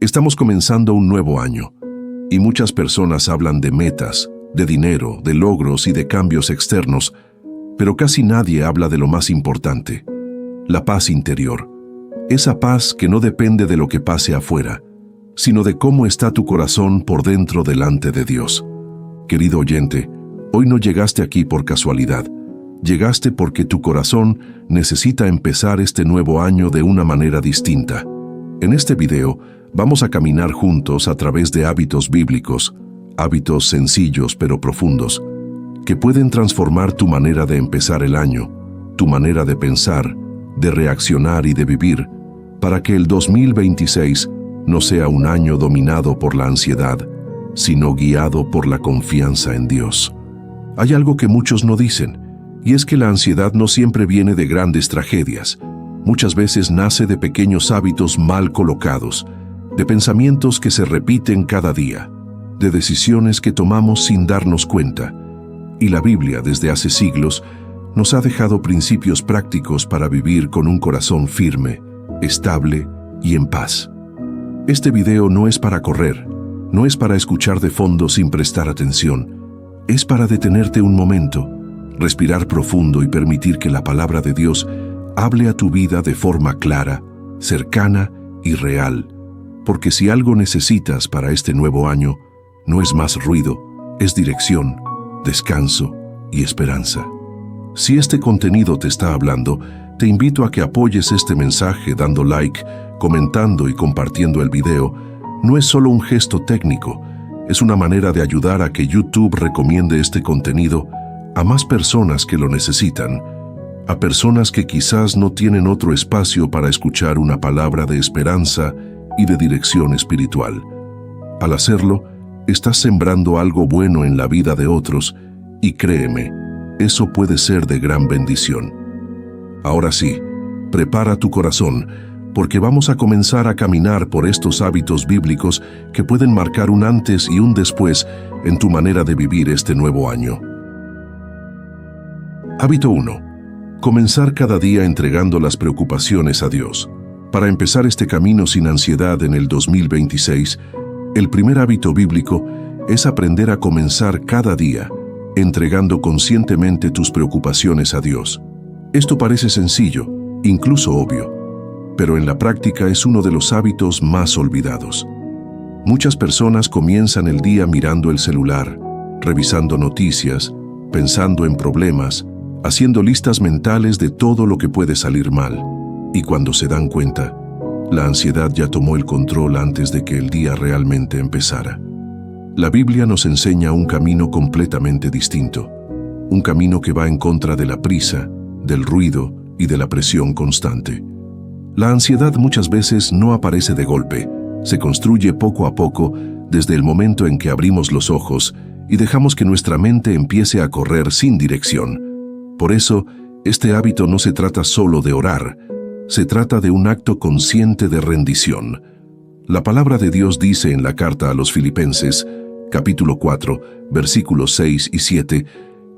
Estamos comenzando un nuevo año, y muchas personas hablan de metas, de dinero, de logros y de cambios externos, pero casi nadie habla de lo más importante, la paz interior. Esa paz que no depende de lo que pase afuera, sino de cómo está tu corazón por dentro delante de Dios. Querido oyente, hoy no llegaste aquí por casualidad. Llegaste porque tu corazón necesita empezar este nuevo año de una manera distinta. En este video vamos a caminar juntos a través de hábitos bíblicos, hábitos sencillos pero profundos, que pueden transformar tu manera de empezar el año, tu manera de pensar, de reaccionar y de vivir, para que el 2026 no sea un año dominado por la ansiedad, sino guiado por la confianza en Dios. Hay algo que muchos no dicen, y es que la ansiedad no siempre viene de grandes tragedias. Muchas veces nace de pequeños hábitos mal colocados, de pensamientos que se repiten cada día, de decisiones que tomamos sin darnos cuenta. Y la Biblia, desde hace siglos, nos ha dejado principios prácticos para vivir con un corazón firme, estable y en paz. Este video no es para correr, no es para escuchar de fondo sin prestar atención. Es para detenerte un momento, respirar profundo y permitir que la palabra de Dios hable a tu vida de forma clara, cercana y real. Porque si algo necesitas para este nuevo año, no es más ruido, es dirección, descanso y esperanza. Si este contenido te está hablando, te invito a que apoyes este mensaje dando like, comentando y compartiendo el video. No es solo un gesto técnico, es una manera de ayudar a que YouTube recomiende este contenido a más personas que lo necesitan, a personas que quizás no tienen otro espacio para escuchar una palabra de esperanza y de dirección espiritual. Al hacerlo, estás sembrando algo bueno en la vida de otros y créeme, eso puede ser de gran bendición. Ahora sí, prepara tu corazón, porque vamos a comenzar a caminar por estos hábitos bíblicos que pueden marcar un antes y un después en tu manera de vivir este nuevo año. Hábito 1. Comenzar cada día entregando las preocupaciones a Dios. Para empezar este camino sin ansiedad en el 2026, el primer hábito bíblico es aprender a comenzar cada día entregando conscientemente tus preocupaciones a Dios. Esto parece sencillo, incluso obvio, pero en la práctica es uno de los hábitos más olvidados. Muchas personas comienzan el día mirando el celular, revisando noticias, pensando en problemas, haciendo listas mentales de todo lo que puede salir mal, y cuando se dan cuenta, la ansiedad ya tomó el control antes de que el día realmente empezara. La Biblia nos enseña un camino completamente distinto, un camino que va en contra de la prisa, del ruido y de la presión constante. La ansiedad muchas veces no aparece de golpe, se construye poco a poco desde el momento en que abrimos los ojos y dejamos que nuestra mente empiece a correr sin dirección. Por eso, este hábito no se trata solo de orar, se trata de un acto consciente de rendición. La palabra de Dios dice en la carta a los Filipenses, capítulo 4, versículos 6 y 7,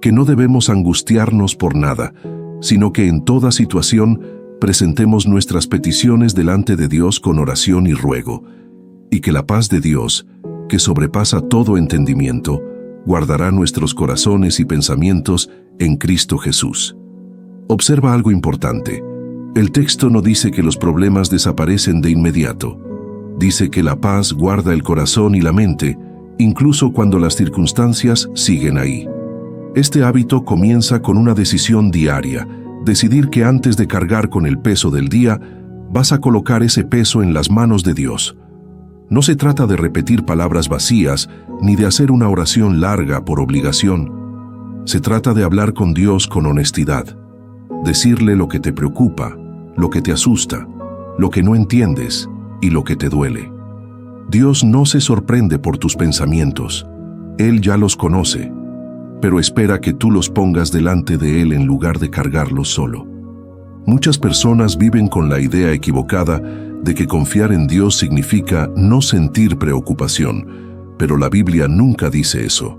que no debemos angustiarnos por nada, sino que en toda situación presentemos nuestras peticiones delante de Dios con oración y ruego, y que la paz de Dios, que sobrepasa todo entendimiento, guardará nuestros corazones y pensamientos en Cristo Jesús. Observa algo importante. El texto no dice que los problemas desaparecen de inmediato. Dice que la paz guarda el corazón y la mente, incluso cuando las circunstancias siguen ahí. Este hábito comienza con una decisión diaria, decidir que antes de cargar con el peso del día, vas a colocar ese peso en las manos de Dios. No se trata de repetir palabras vacías, ni de hacer una oración larga por obligación. Se trata de hablar con Dios con honestidad, decirle lo que te preocupa, lo que te asusta, lo que no entiendes y lo que te duele. Dios no se sorprende por tus pensamientos, Él ya los conoce, pero espera que tú los pongas delante de Él en lugar de cargarlos solo. Muchas personas viven con la idea equivocada de que confiar en Dios significa no sentir preocupación, pero la Biblia nunca dice eso.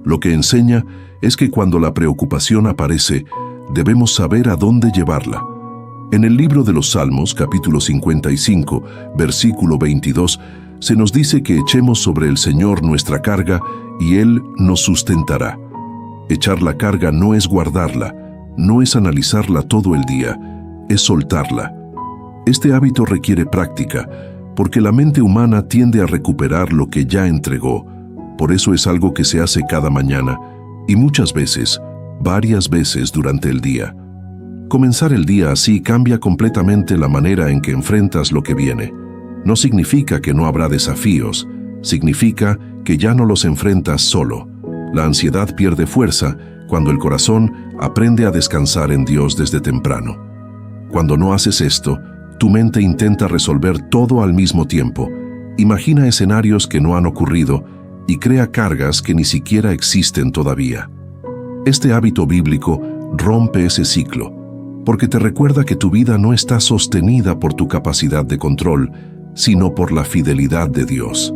Lo que enseña es que cuando la preocupación aparece, debemos saber a dónde llevarla. En el libro de los Salmos, capítulo 55, versículo 22, se nos dice que echemos sobre el Señor nuestra carga y Él nos sustentará. Echar la carga no es guardarla, no es analizarla todo el día, es soltarla. Este hábito requiere práctica, porque la mente humana tiende a recuperar lo que ya entregó. Por eso es algo que se hace cada mañana y muchas veces, varias veces durante el día. Comenzar el día así cambia completamente la manera en que enfrentas lo que viene. No significa que no habrá desafíos, significa que ya no los enfrentas solo. La ansiedad pierde fuerza cuando el corazón aprende a descansar en Dios desde temprano. Cuando no haces esto, tu mente intenta resolver todo al mismo tiempo, imagina escenarios que no han ocurrido y crea cargas que ni siquiera existen todavía. Este hábito bíblico rompe ese ciclo, porque te recuerda que tu vida no está sostenida por tu capacidad de control, sino por la fidelidad de Dios.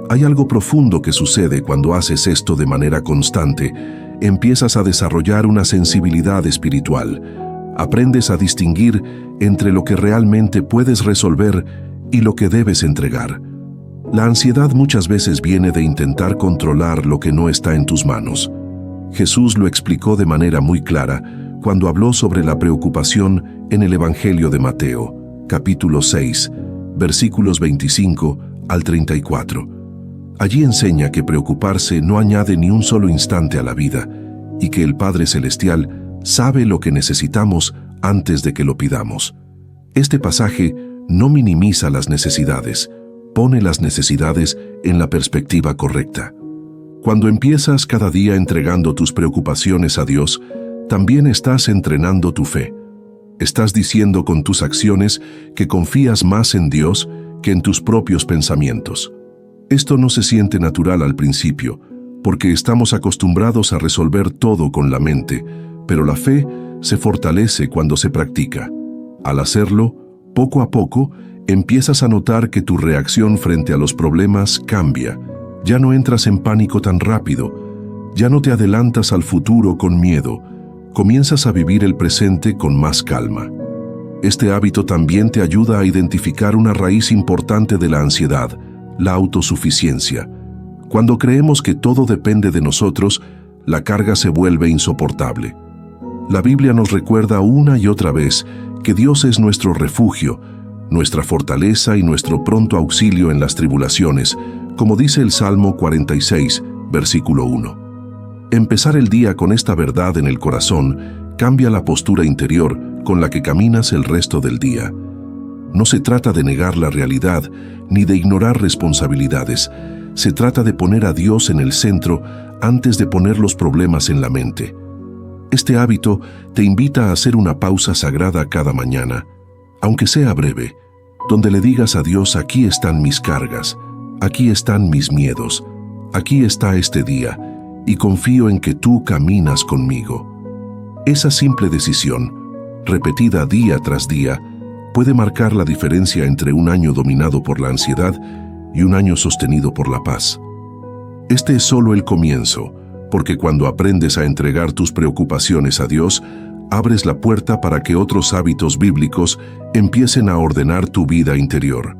Hay algo profundo que sucede cuando haces esto de manera constante. Empiezas a desarrollar una sensibilidad espiritual. Aprendes a distinguir entre lo que realmente puedes resolver y lo que debes entregar. La ansiedad muchas veces viene de intentar controlar lo que no está en tus manos. Jesús lo explicó de manera muy clara cuando habló sobre la preocupación en el Evangelio de Mateo, capítulo 6, versículos 25 al 34. Allí enseña que preocuparse no añade ni un solo instante a la vida y que el Padre Celestial sabe lo que necesitamos antes de que lo pidamos. Este pasaje no minimiza las necesidades, pone las necesidades en la perspectiva correcta. Cuando empiezas cada día entregando tus preocupaciones a Dios, también estás entrenando tu fe. Estás diciendo con tus acciones que confías más en Dios que en tus propios pensamientos. Esto no se siente natural al principio, porque estamos acostumbrados a resolver todo con la mente, pero la fe se fortalece cuando se practica. Al hacerlo, poco a poco, empiezas a notar que tu reacción frente a los problemas cambia. Ya no entras en pánico tan rápido, ya no te adelantas al futuro con miedo, comienzas a vivir el presente con más calma. Este hábito también te ayuda a identificar una raíz importante de la ansiedad, la autosuficiencia. Cuando creemos que todo depende de nosotros, la carga se vuelve insoportable. La Biblia nos recuerda una y otra vez que Dios es nuestro refugio, nuestra fortaleza y nuestro pronto auxilio en las tribulaciones, como dice el Salmo 46, versículo 1. Empezar el día con esta verdad en el corazón cambia la postura interior con la que caminas el resto del día. No se trata de negar la realidad ni de ignorar responsabilidades. Se trata de poner a Dios en el centro antes de poner los problemas en la mente. Este hábito te invita a hacer una pausa sagrada cada mañana, aunque sea breve, donde le digas a Dios: aquí están mis cargas, aquí están mis miedos, aquí está este día, y confío en que tú caminas conmigo. Esa simple decisión, repetida día tras día, puede marcar la diferencia entre un año dominado por la ansiedad y un año sostenido por la paz. Este es solo el comienzo, porque cuando aprendes a entregar tus preocupaciones a Dios, abres la puerta para que otros hábitos bíblicos empiecen a ordenar tu vida interior.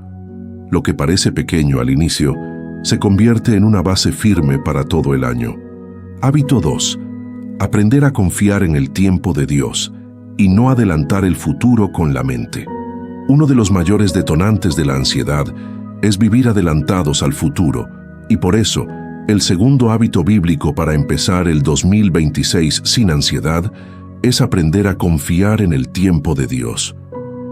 Lo que parece pequeño al inicio, se convierte en una base firme para todo el año. Hábito 2. Aprender a confiar en el tiempo de Dios y no adelantar el futuro con la mente. Uno de los mayores detonantes de la ansiedad es vivir adelantados al futuro, y por eso, el segundo hábito bíblico para empezar el 2026 sin ansiedad es aprender a confiar en el tiempo de Dios.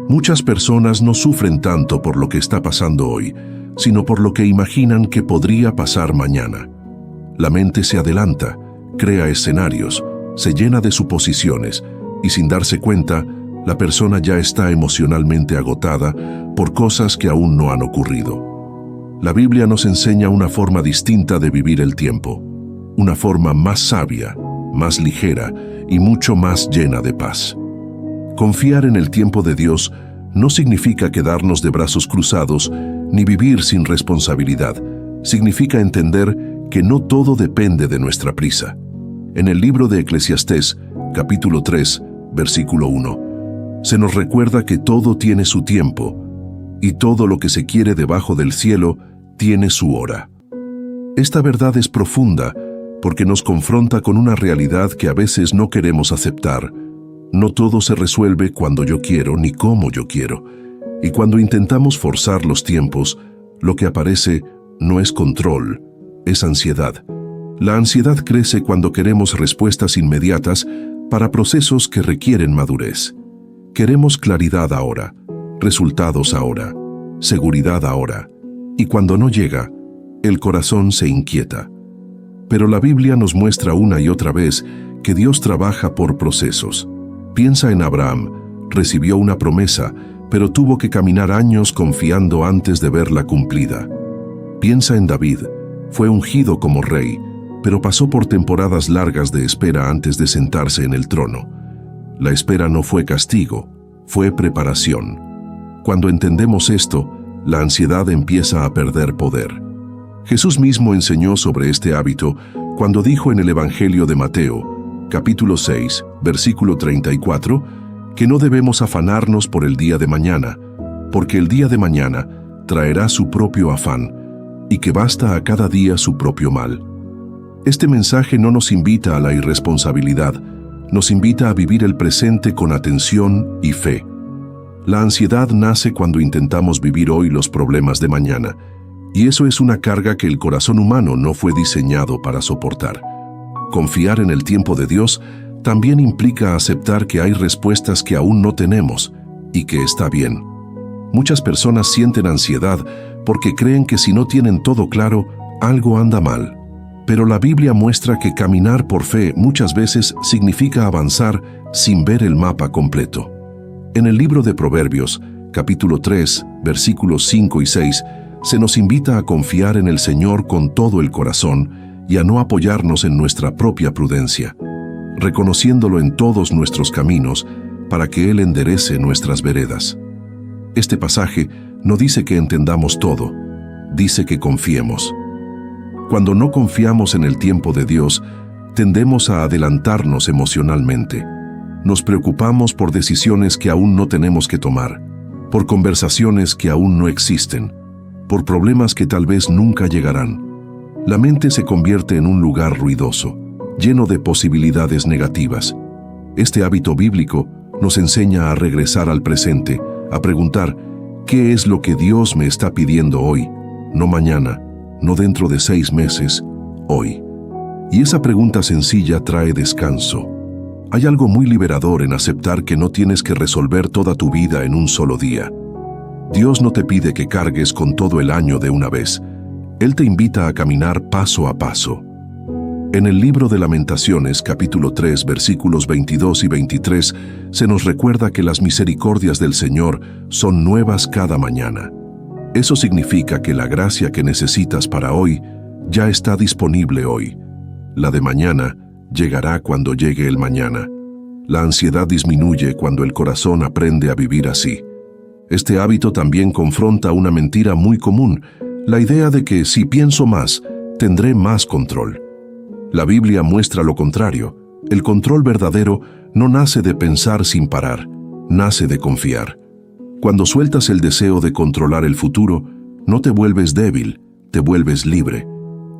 Muchas personas no sufren tanto por lo que está pasando hoy, sino por lo que imaginan que podría pasar mañana. La mente se adelanta, crea escenarios, se llena de suposiciones, y sin darse cuenta, la persona ya está emocionalmente agotada por cosas que aún no han ocurrido. La Biblia nos enseña una forma distinta de vivir el tiempo, una forma más sabia, más ligera y mucho más llena de paz. Confiar en el tiempo de Dios no significa quedarnos de brazos cruzados ni vivir sin responsabilidad. Significa entender que no todo depende de nuestra prisa. En el libro de Eclesiastés, capítulo 3, versículo 1, se nos recuerda que todo tiene su tiempo, y todo lo que se quiere debajo del cielo tiene su hora. Esta verdad es profunda porque nos confronta con una realidad que a veces no queremos aceptar. No todo se resuelve cuando yo quiero ni como yo quiero. Y cuando intentamos forzar los tiempos, lo que aparece no es control, es ansiedad. La ansiedad crece cuando queremos respuestas inmediatas para procesos que requieren madurez. Queremos claridad ahora, resultados ahora, seguridad ahora. Y cuando no llega, el corazón se inquieta. Pero la Biblia nos muestra una y otra vez que Dios trabaja por procesos. Piensa en Abraham, recibió una promesa, pero tuvo que caminar años confiando antes de verla cumplida. Piensa en David, fue ungido como rey, pero pasó por temporadas largas de espera antes de sentarse en el trono. La espera no fue castigo, fue preparación. Cuando entendemos esto, la ansiedad empieza a perder poder. Jesús mismo enseñó sobre este hábito cuando dijo en el Evangelio de Mateo, capítulo 6, versículo 34, que no debemos afanarnos por el día de mañana, porque el día de mañana traerá su propio afán, y que basta a cada día su propio mal. Este mensaje no nos invita a la irresponsabilidad, nos invita a vivir el presente con atención y fe. La ansiedad nace cuando intentamos vivir hoy los problemas de mañana, y eso es una carga que el corazón humano no fue diseñado para soportar. Confiar en el tiempo de Dios también implica aceptar que hay respuestas que aún no tenemos y que está bien. Muchas personas sienten ansiedad porque creen que si no tienen todo claro, algo anda mal. Pero la Biblia muestra que caminar por fe muchas veces significa avanzar sin ver el mapa completo. En el libro de Proverbios, capítulo 3, versículos 5 y 6, se nos invita a confiar en el Señor con todo el corazón y a no apoyarnos en nuestra propia prudencia, reconociéndolo en todos nuestros caminos para que Él enderece nuestras veredas. Este pasaje no dice que entendamos todo, dice que confiemos. Cuando no confiamos en el tiempo de Dios, tendemos a adelantarnos emocionalmente. Nos preocupamos por decisiones que aún no tenemos que tomar, por conversaciones que aún no existen, por problemas que tal vez nunca llegarán. La mente se convierte en un lugar ruidoso, lleno de posibilidades negativas. Este hábito bíblico nos enseña a regresar al presente, a preguntar, ¿qué es lo que Dios me está pidiendo hoy? No mañana, no dentro de 6 meses, hoy. Y esa pregunta sencilla trae descanso. Hay algo muy liberador en aceptar que no tienes que resolver toda tu vida en un solo día. Dios no te pide que cargues con todo el año de una vez. Él te invita a caminar paso a paso. En el libro de Lamentaciones, capítulo 3, versículos 22 y 23, se nos recuerda que las misericordias del Señor son nuevas cada mañana. Eso significa que la gracia que necesitas para hoy ya está disponible hoy. La de mañana llegará cuando llegue el mañana. La ansiedad disminuye cuando el corazón aprende a vivir así. Este hábito también confronta una mentira muy común, la idea de que si pienso más, tendré más control. La Biblia muestra lo contrario. El control verdadero no nace de pensar sin parar, nace de confiar. Cuando sueltas el deseo de controlar el futuro, no te vuelves débil, te vuelves libre.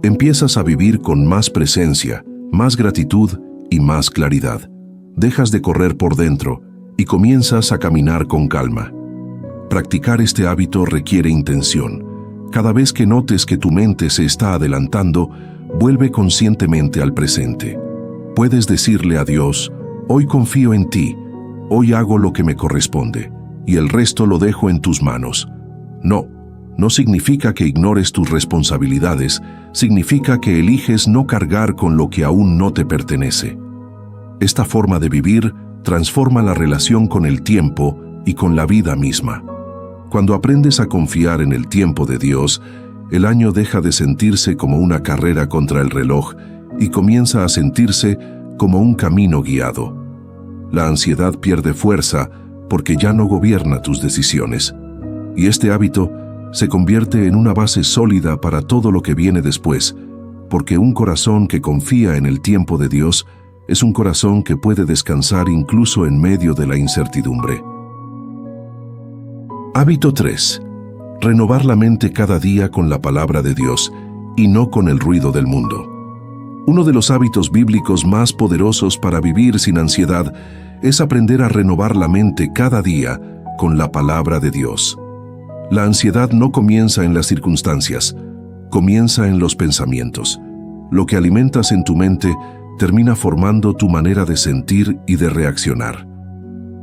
Empiezas a vivir con más presencia, más gratitud y más claridad. Dejas de correr por dentro y comienzas a caminar con calma. Practicar este hábito requiere intención. Cada vez que notes que tu mente se está adelantando, vuelve conscientemente al presente. Puedes decirle a Dios, hoy confío en ti, hoy hago lo que me corresponde, y el resto lo dejo en tus manos. No significa que ignores tus responsabilidades, significa que eliges no cargar con lo que aún no te pertenece. Esta forma de vivir transforma la relación con el tiempo y con la vida misma. Cuando aprendes a confiar en el tiempo de Dios, el año deja de sentirse como una carrera contra el reloj y comienza a sentirse como un camino guiado. La ansiedad pierde fuerza porque ya no gobierna tus decisiones. Y este hábito se convierte en una base sólida para todo lo que viene después, porque un corazón que confía en el tiempo de Dios es un corazón que puede descansar incluso en medio de la incertidumbre. Hábito 3. Renovar la mente cada día con la palabra de Dios y no con el ruido del mundo. Uno de los hábitos bíblicos más poderosos para vivir sin ansiedad es aprender a renovar la mente cada día con la palabra de Dios. La ansiedad no comienza en las circunstancias, comienza en los pensamientos. Lo que alimentas en tu mente termina formando tu manera de sentir y de reaccionar.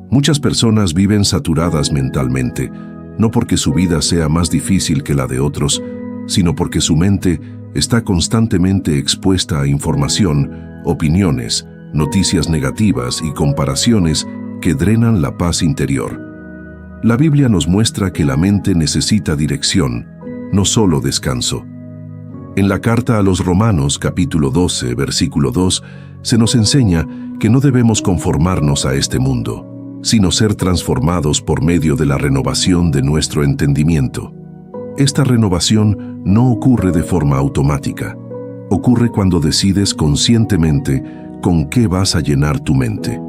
Muchas personas viven saturadas mentalmente, no porque su vida sea más difícil que la de otros, sino porque su mente está constantemente expuesta a información, opiniones, noticias negativas y comparaciones que drenan la paz interior. La Biblia nos muestra que la mente necesita dirección, no solo descanso. En la carta a los Romanos, capítulo 12, versículo 2, se nos enseña que no debemos conformarnos a este mundo, sino ser transformados por medio de la renovación de nuestro entendimiento. Esta renovación no ocurre de forma automática. Ocurre cuando decides conscientemente con qué vas a llenar tu mente.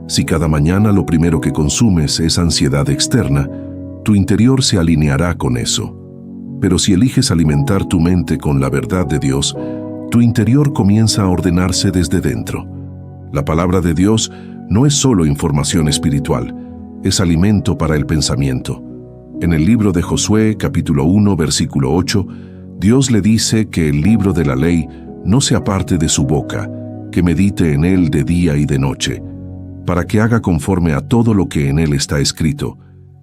Si cada mañana lo primero que consumes es ansiedad externa, tu interior se alineará con eso. Pero si eliges alimentar tu mente con la verdad de Dios, tu interior comienza a ordenarse desde dentro. La palabra de Dios no es solo información espiritual, es alimento para el pensamiento. En el libro de Josué, capítulo 1, versículo 8, Dios le dice que el libro de la ley no se aparte de su boca, que medite en él de día y de noche, para que haga conforme a todo lo que en él está escrito,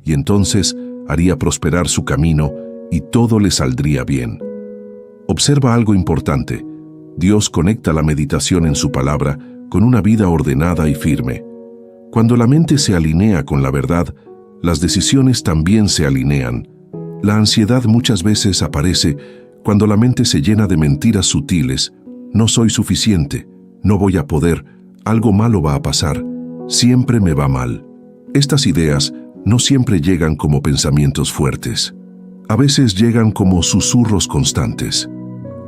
y entonces haría prosperar su camino y todo le saldría bien. Observa algo importante. Dios conecta la meditación en su palabra con una vida ordenada y firme. Cuando la mente se alinea con la verdad, las decisiones también se alinean. La ansiedad muchas veces aparece cuando la mente se llena de mentiras sutiles. No soy suficiente, no voy a poder, algo malo va a pasar, siempre me va mal. Estas ideas no siempre llegan como pensamientos fuertes. A veces llegan como susurros constantes.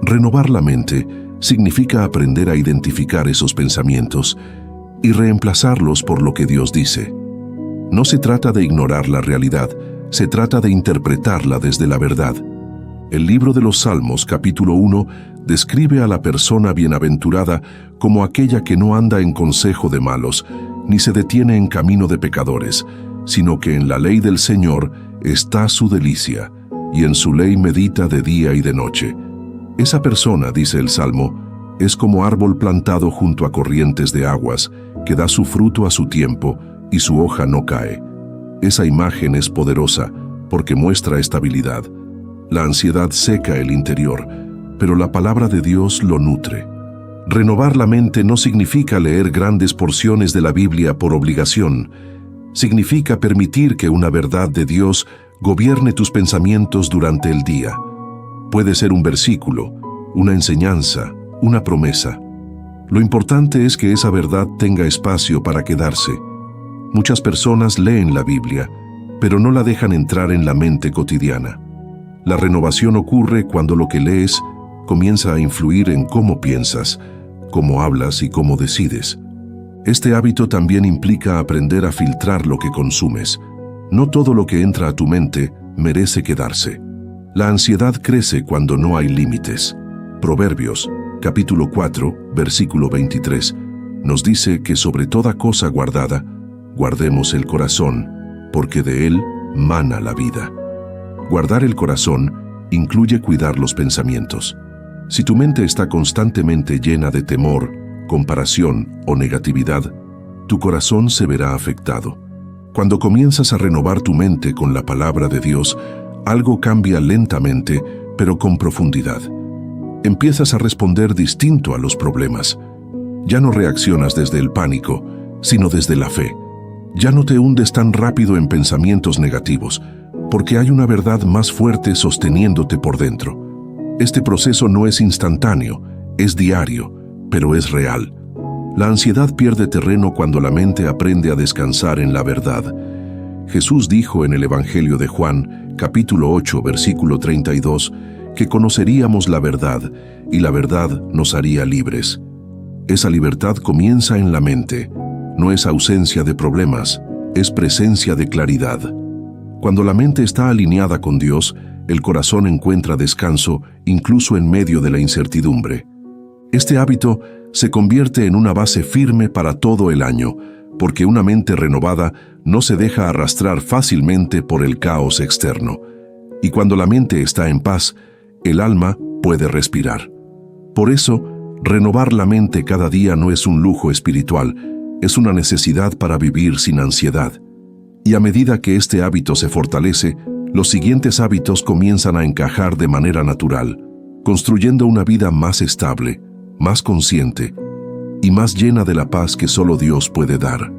Renovar la mente significa aprender a identificar esos pensamientos y reemplazarlos por lo que Dios dice. No se trata de ignorar la realidad, se trata de interpretarla desde la verdad. El libro de los Salmos, capítulo 1, describe a la persona bienaventurada como aquella que no anda en consejo de malos, ni se detiene en camino de pecadores, sino que en la ley del Señor está su delicia, y en su ley medita de día y de noche. Esa persona, dice el Salmo, es como árbol plantado junto a corrientes de aguas, que da su fruto a su tiempo y su hoja no cae. Esa imagen es poderosa porque muestra estabilidad. La ansiedad seca el interior, pero la palabra de Dios lo nutre. Renovar la mente no significa leer grandes porciones de la Biblia por obligación. Significa permitir que una verdad de Dios gobierne tus pensamientos durante el día. Puede ser un versículo, una enseñanza, una promesa. Lo importante es que esa verdad tenga espacio para quedarse. Muchas personas leen la Biblia, pero no la dejan entrar en la mente cotidiana. La renovación ocurre cuando lo que lees comienza a influir en cómo piensas, cómo hablas y cómo decides. Este hábito también implica aprender a filtrar lo que consumes. No todo lo que entra a tu mente merece quedarse. La ansiedad crece cuando no hay límites. Proverbios, capítulo 4, versículo 23, nos dice que sobre toda cosa guardada, guardemos el corazón, porque de él mana la vida. Guardar el corazón incluye cuidar los pensamientos. Si tu mente está constantemente llena de temor, comparación o negatividad, tu corazón se verá afectado. Cuando comienzas a renovar tu mente con la palabra de Dios, algo cambia lentamente, pero con profundidad. Empiezas a responder distinto a los problemas. Ya no reaccionas desde el pánico, sino desde la fe. Ya no te hundes tan rápido en pensamientos negativos, porque hay una verdad más fuerte sosteniéndote por dentro. Este proceso no es instantáneo, es diario, pero es real. La ansiedad pierde terreno cuando la mente aprende a descansar en la verdad. Jesús dijo en el Evangelio de Juan, capítulo 8, versículo 32, que conoceríamos la verdad y la verdad nos haría libres. Esa libertad comienza en la mente. No es ausencia de problemas, es presencia de claridad. Cuando la mente está alineada con Dios, el corazón encuentra descanso incluso en medio de la incertidumbre. Este hábito se convierte en una base firme para todo el año, porque una mente renovada no se deja arrastrar fácilmente por el caos externo. Y cuando la mente está en paz, el alma puede respirar. Por eso, renovar la mente cada día no es un lujo espiritual, es una necesidad para vivir sin ansiedad. Y a medida que este hábito se fortalece, los siguientes hábitos comienzan a encajar de manera natural, construyendo una vida más estable, más consciente y más llena de la paz que solo Dios puede dar.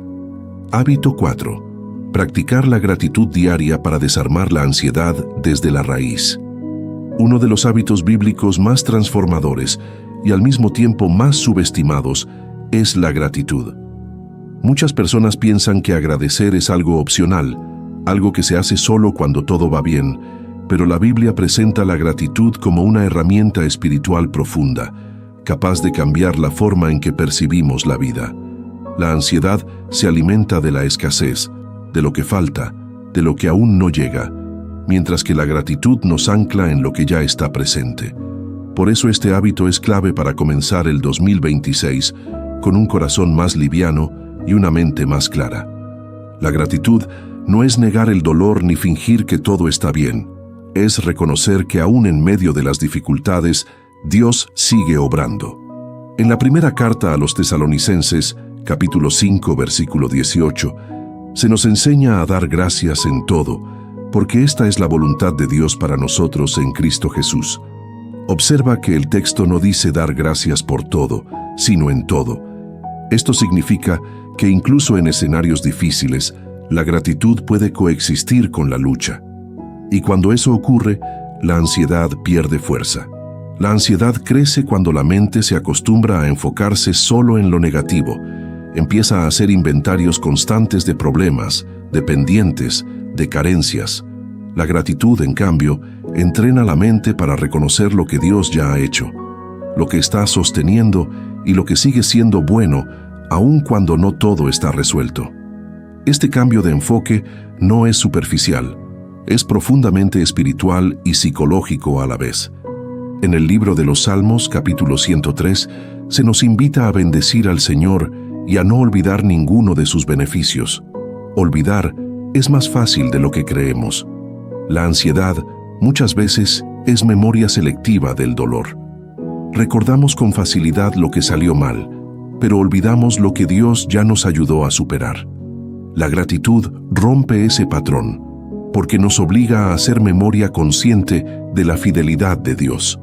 Hábito 4. Practicar la gratitud diaria para desarmar la ansiedad desde la raíz. Uno de los hábitos bíblicos más transformadores y al mismo tiempo más subestimados es la gratitud. Muchas personas piensan que agradecer es algo opcional, algo que se hace solo cuando todo va bien, pero la Biblia presenta la gratitud como una herramienta espiritual profunda, capaz de cambiar la forma en que percibimos la vida. La ansiedad se alimenta de la escasez, de lo que falta, de lo que aún no llega, mientras que la gratitud nos ancla en lo que ya está presente. Por eso este hábito es clave para comenzar el 2026 con un corazón más liviano y una mente más clara. La gratitud no es negar el dolor ni fingir que todo está bien, es reconocer que aún en medio de las dificultades, Dios sigue obrando. En la primera carta a los Tesalonicenses, capítulo 5, versículo 18, se nos enseña a dar gracias en todo, porque esta es la voluntad de Dios para nosotros en Cristo Jesús. Observa que el texto no dice dar gracias por todo, sino en todo. Esto significa que incluso en escenarios difíciles, la gratitud puede coexistir con la lucha. Y cuando eso ocurre, la ansiedad pierde fuerza. La ansiedad crece cuando la mente se acostumbra a enfocarse solo en lo negativo. Empieza a hacer inventarios constantes de problemas, de pendientes, de carencias. La gratitud, en cambio, entrena la mente para reconocer lo que Dios ya ha hecho, lo que está sosteniendo y lo que sigue siendo bueno, aun cuando no todo está resuelto. Este cambio de enfoque no es superficial, es profundamente espiritual y psicológico a la vez. En el libro de los Salmos, capítulo 103, se nos invita a bendecir al Señor y a no olvidar ninguno de sus beneficios. Olvidar es más fácil de lo que creemos. La ansiedad, muchas veces, es memoria selectiva del dolor. Recordamos con facilidad lo que salió mal, pero olvidamos lo que Dios ya nos ayudó a superar. La gratitud rompe ese patrón, porque nos obliga a hacer memoria consciente de la fidelidad de Dios.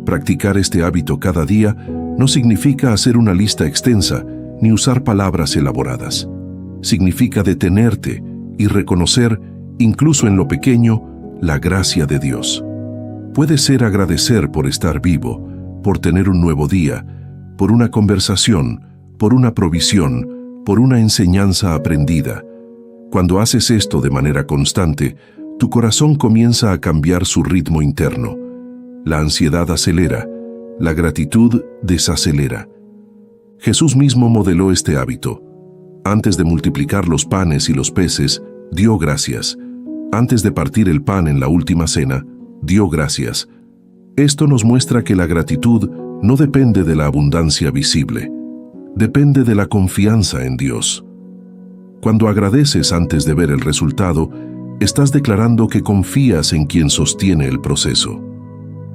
Practicar este hábito cada día no significa hacer una lista extensa ni usar palabras elaboradas. Significa detenerte y reconocer, incluso en lo pequeño, la gracia de Dios. Puede ser agradecer por estar vivo, por tener un nuevo día, por una conversación, por una provisión, por una enseñanza aprendida. Cuando haces esto de manera constante, tu corazón comienza a cambiar su ritmo interno. La ansiedad acelera, la gratitud desacelera. Jesús mismo modeló este hábito. Antes de multiplicar los panes y los peces, dio gracias. Antes de partir el pan en la última cena, dio gracias. Esto nos muestra que la gratitud no depende de la abundancia visible, depende de la confianza en Dios. Cuando agradeces antes de ver el resultado, estás declarando que confías en quien sostiene el proceso.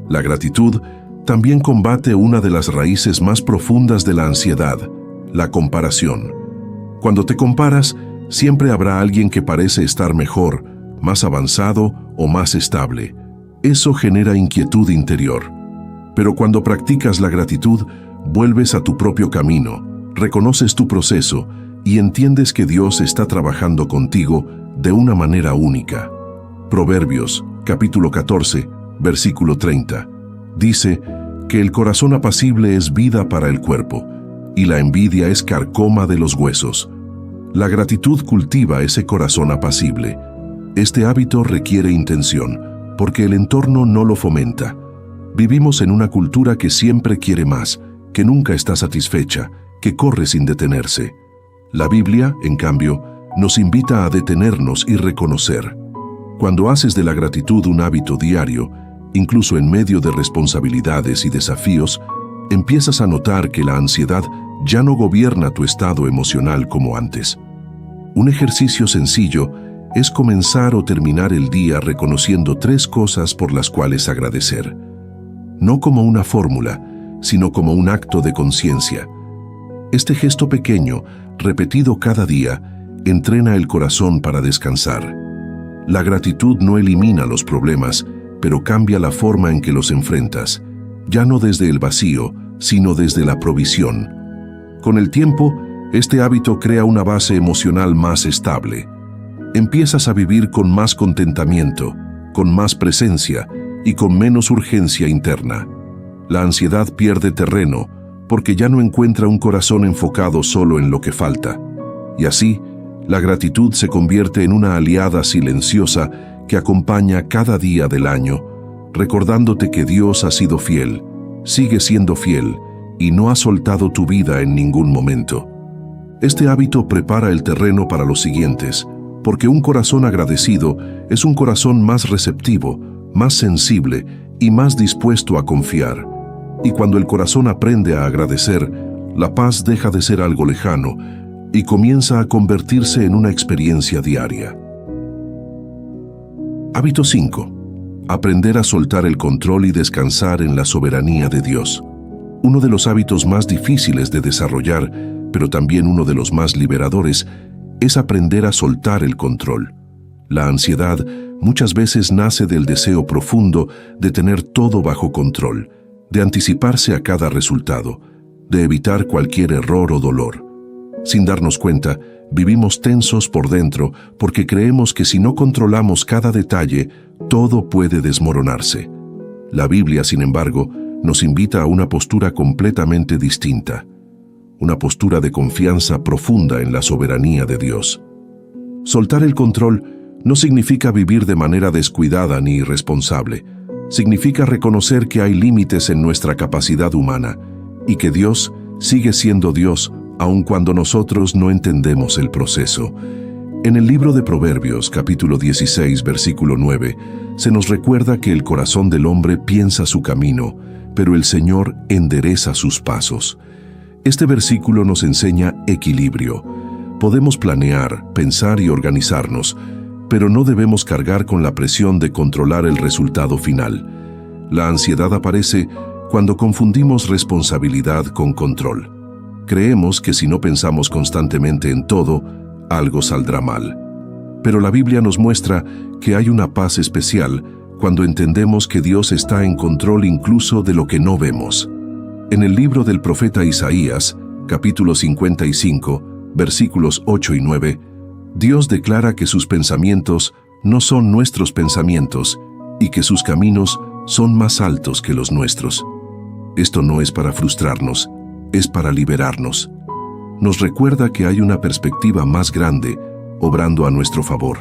La gratitud también combate una de las raíces más profundas de la ansiedad, la comparación. Cuando te comparas, siempre habrá alguien que parece estar mejor, más avanzado o más estable. Eso genera inquietud interior. Pero cuando practicas la gratitud, vuelves a tu propio camino, reconoces tu proceso y entiendes que Dios está trabajando contigo de una manera única. Proverbios, capítulo 14, versículo 30, dice que el corazón apacible es vida para el cuerpo, y la envidia es carcoma de los huesos. La gratitud cultiva ese corazón apacible. Este hábito requiere intención, porque el entorno no lo fomenta. Vivimos en una cultura que siempre quiere más, que nunca está satisfecha, que corre sin detenerse. La Biblia, en cambio, nos invita a detenernos y reconocer. Cuando haces de la gratitud un hábito diario, incluso en medio de responsabilidades y desafíos, empiezas a notar que la ansiedad ya no gobierna tu estado emocional como antes. Un ejercicio sencillo es comenzar o terminar el día reconociendo 3 cosas por las cuales agradecer. No como una fórmula, sino como un acto de conciencia. Este gesto pequeño, repetido cada día, entrena el corazón para descansar. La gratitud no elimina los problemas, pero cambia la forma en que los enfrentas, ya no desde el vacío, sino desde la provisión. Con el tiempo, este hábito crea una base emocional más estable. Empiezas a vivir con más contentamiento, con más presencia y con menos urgencia interna. La ansiedad pierde terreno porque ya no encuentra un corazón enfocado solo en lo que falta. Y así, la gratitud se convierte en una aliada silenciosa que acompaña cada día del año, recordándote que Dios ha sido fiel, sigue siendo fiel y no ha soltado tu vida en ningún momento. Este hábito prepara el terreno para los siguientes, porque un corazón agradecido es un corazón más receptivo, más sensible y más dispuesto a confiar. Y cuando el corazón aprende a agradecer, la paz deja de ser algo lejano y comienza a convertirse en una experiencia diaria. Hábito 5. Aprender a soltar el control y descansar en la soberanía de Dios. Uno de los hábitos más difíciles de desarrollar, pero también uno de los más liberadores, es aprender a soltar el control. La ansiedad muchas veces nace del deseo profundo de tener todo bajo control, de anticiparse a cada resultado, de evitar cualquier error o dolor. Sin darnos cuenta, vivimos tensos por dentro porque creemos que si no controlamos cada detalle, todo puede desmoronarse. La Biblia, sin embargo, nos invita a una postura completamente distinta, una postura de confianza profunda en la soberanía de Dios. Soltar el control no significa vivir de manera descuidada ni irresponsable. Significa reconocer que hay límites en nuestra capacidad humana y que Dios sigue siendo Dios aun cuando nosotros no entendemos el proceso. En el libro de Proverbios, capítulo 16, versículo 9, se nos recuerda que el corazón del hombre piensa su camino, pero el Señor endereza sus pasos. Este versículo nos enseña equilibrio. Podemos planear, pensar y organizarnos, pero no debemos cargar con la presión de controlar el resultado final. La ansiedad aparece cuando confundimos responsabilidad con control. Creemos que si no pensamos constantemente en todo, algo saldrá mal. Pero la Biblia nos muestra que hay una paz especial cuando entendemos que Dios está en control incluso de lo que no vemos. En el libro del profeta Isaías, capítulo 55, versículos 8 y 9, Dios declara que sus pensamientos no son nuestros pensamientos y que sus caminos son más altos que los nuestros. Esto no es para frustrarnos, es para liberarnos. Nos recuerda que hay una perspectiva más grande, obrando a nuestro favor.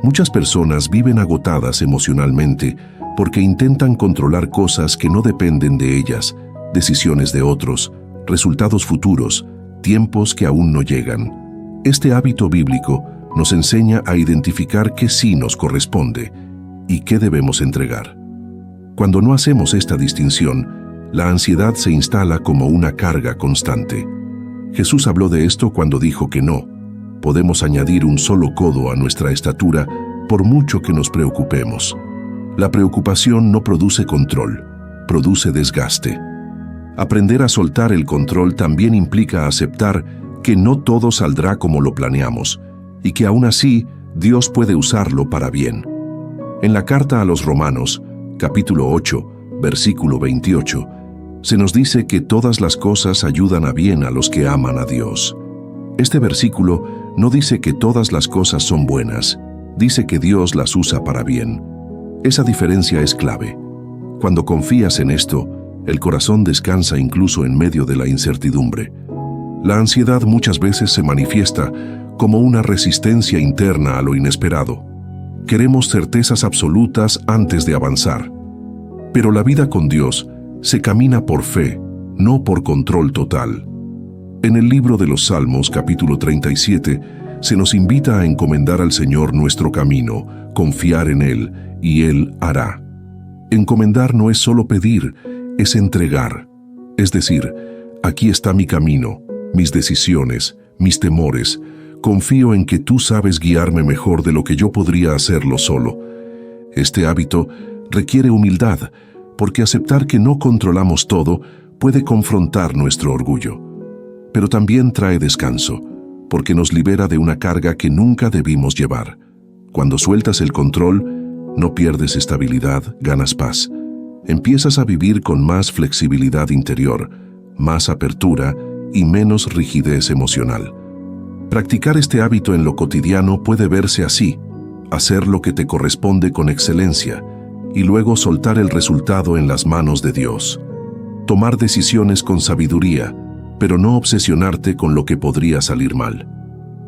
Muchas personas viven agotadas emocionalmente porque intentan controlar cosas que no dependen de ellas, decisiones de otros, resultados futuros, tiempos que aún no llegan. Este hábito bíblico nos enseña a identificar qué sí nos corresponde y qué debemos entregar. Cuando no hacemos esta distinción, la ansiedad se instala como una carga constante. Jesús habló de esto cuando dijo que no podemos añadir un solo codo a nuestra estatura por mucho que nos preocupemos. La preocupación no produce control, produce desgaste. Aprender a soltar el control también implica aceptar que no todo saldrá como lo planeamos y que aún así Dios puede usarlo para bien. En la carta a los Romanos, capítulo 8, versículo 28, se nos dice que todas las cosas ayudan a bien a los que aman a Dios. Este versículo no dice que todas las cosas son buenas, dice que Dios las usa para bien. Esa diferencia es clave. Cuando confías en esto, el corazón descansa incluso en medio de la incertidumbre. La ansiedad muchas veces se manifiesta como una resistencia interna a lo inesperado. Queremos certezas absolutas antes de avanzar. Pero la vida con Dios se camina por fe, no por control total. En el libro de los Salmos, capítulo 37, se nos invita a encomendar al Señor nuestro camino, confiar en Él, y Él hará. Encomendar no es solo pedir, es entregar. Es decir, aquí está mi camino, mis decisiones, mis temores. Confío en que tú sabes guiarme mejor de lo que yo podría hacerlo solo. Este hábito requiere humildad, porque aceptar que no controlamos todo puede confrontar nuestro orgullo. Pero también trae descanso, porque nos libera de una carga que nunca debimos llevar. Cuando sueltas el control, no pierdes estabilidad, ganas paz. Empiezas a vivir con más flexibilidad interior, más apertura y menos rigidez emocional. Practicar este hábito en lo cotidiano puede verse así: hacer lo que te corresponde con excelencia y luego soltar el resultado en las manos de Dios. Tomar decisiones con sabiduría, pero no obsesionarte con lo que podría salir mal.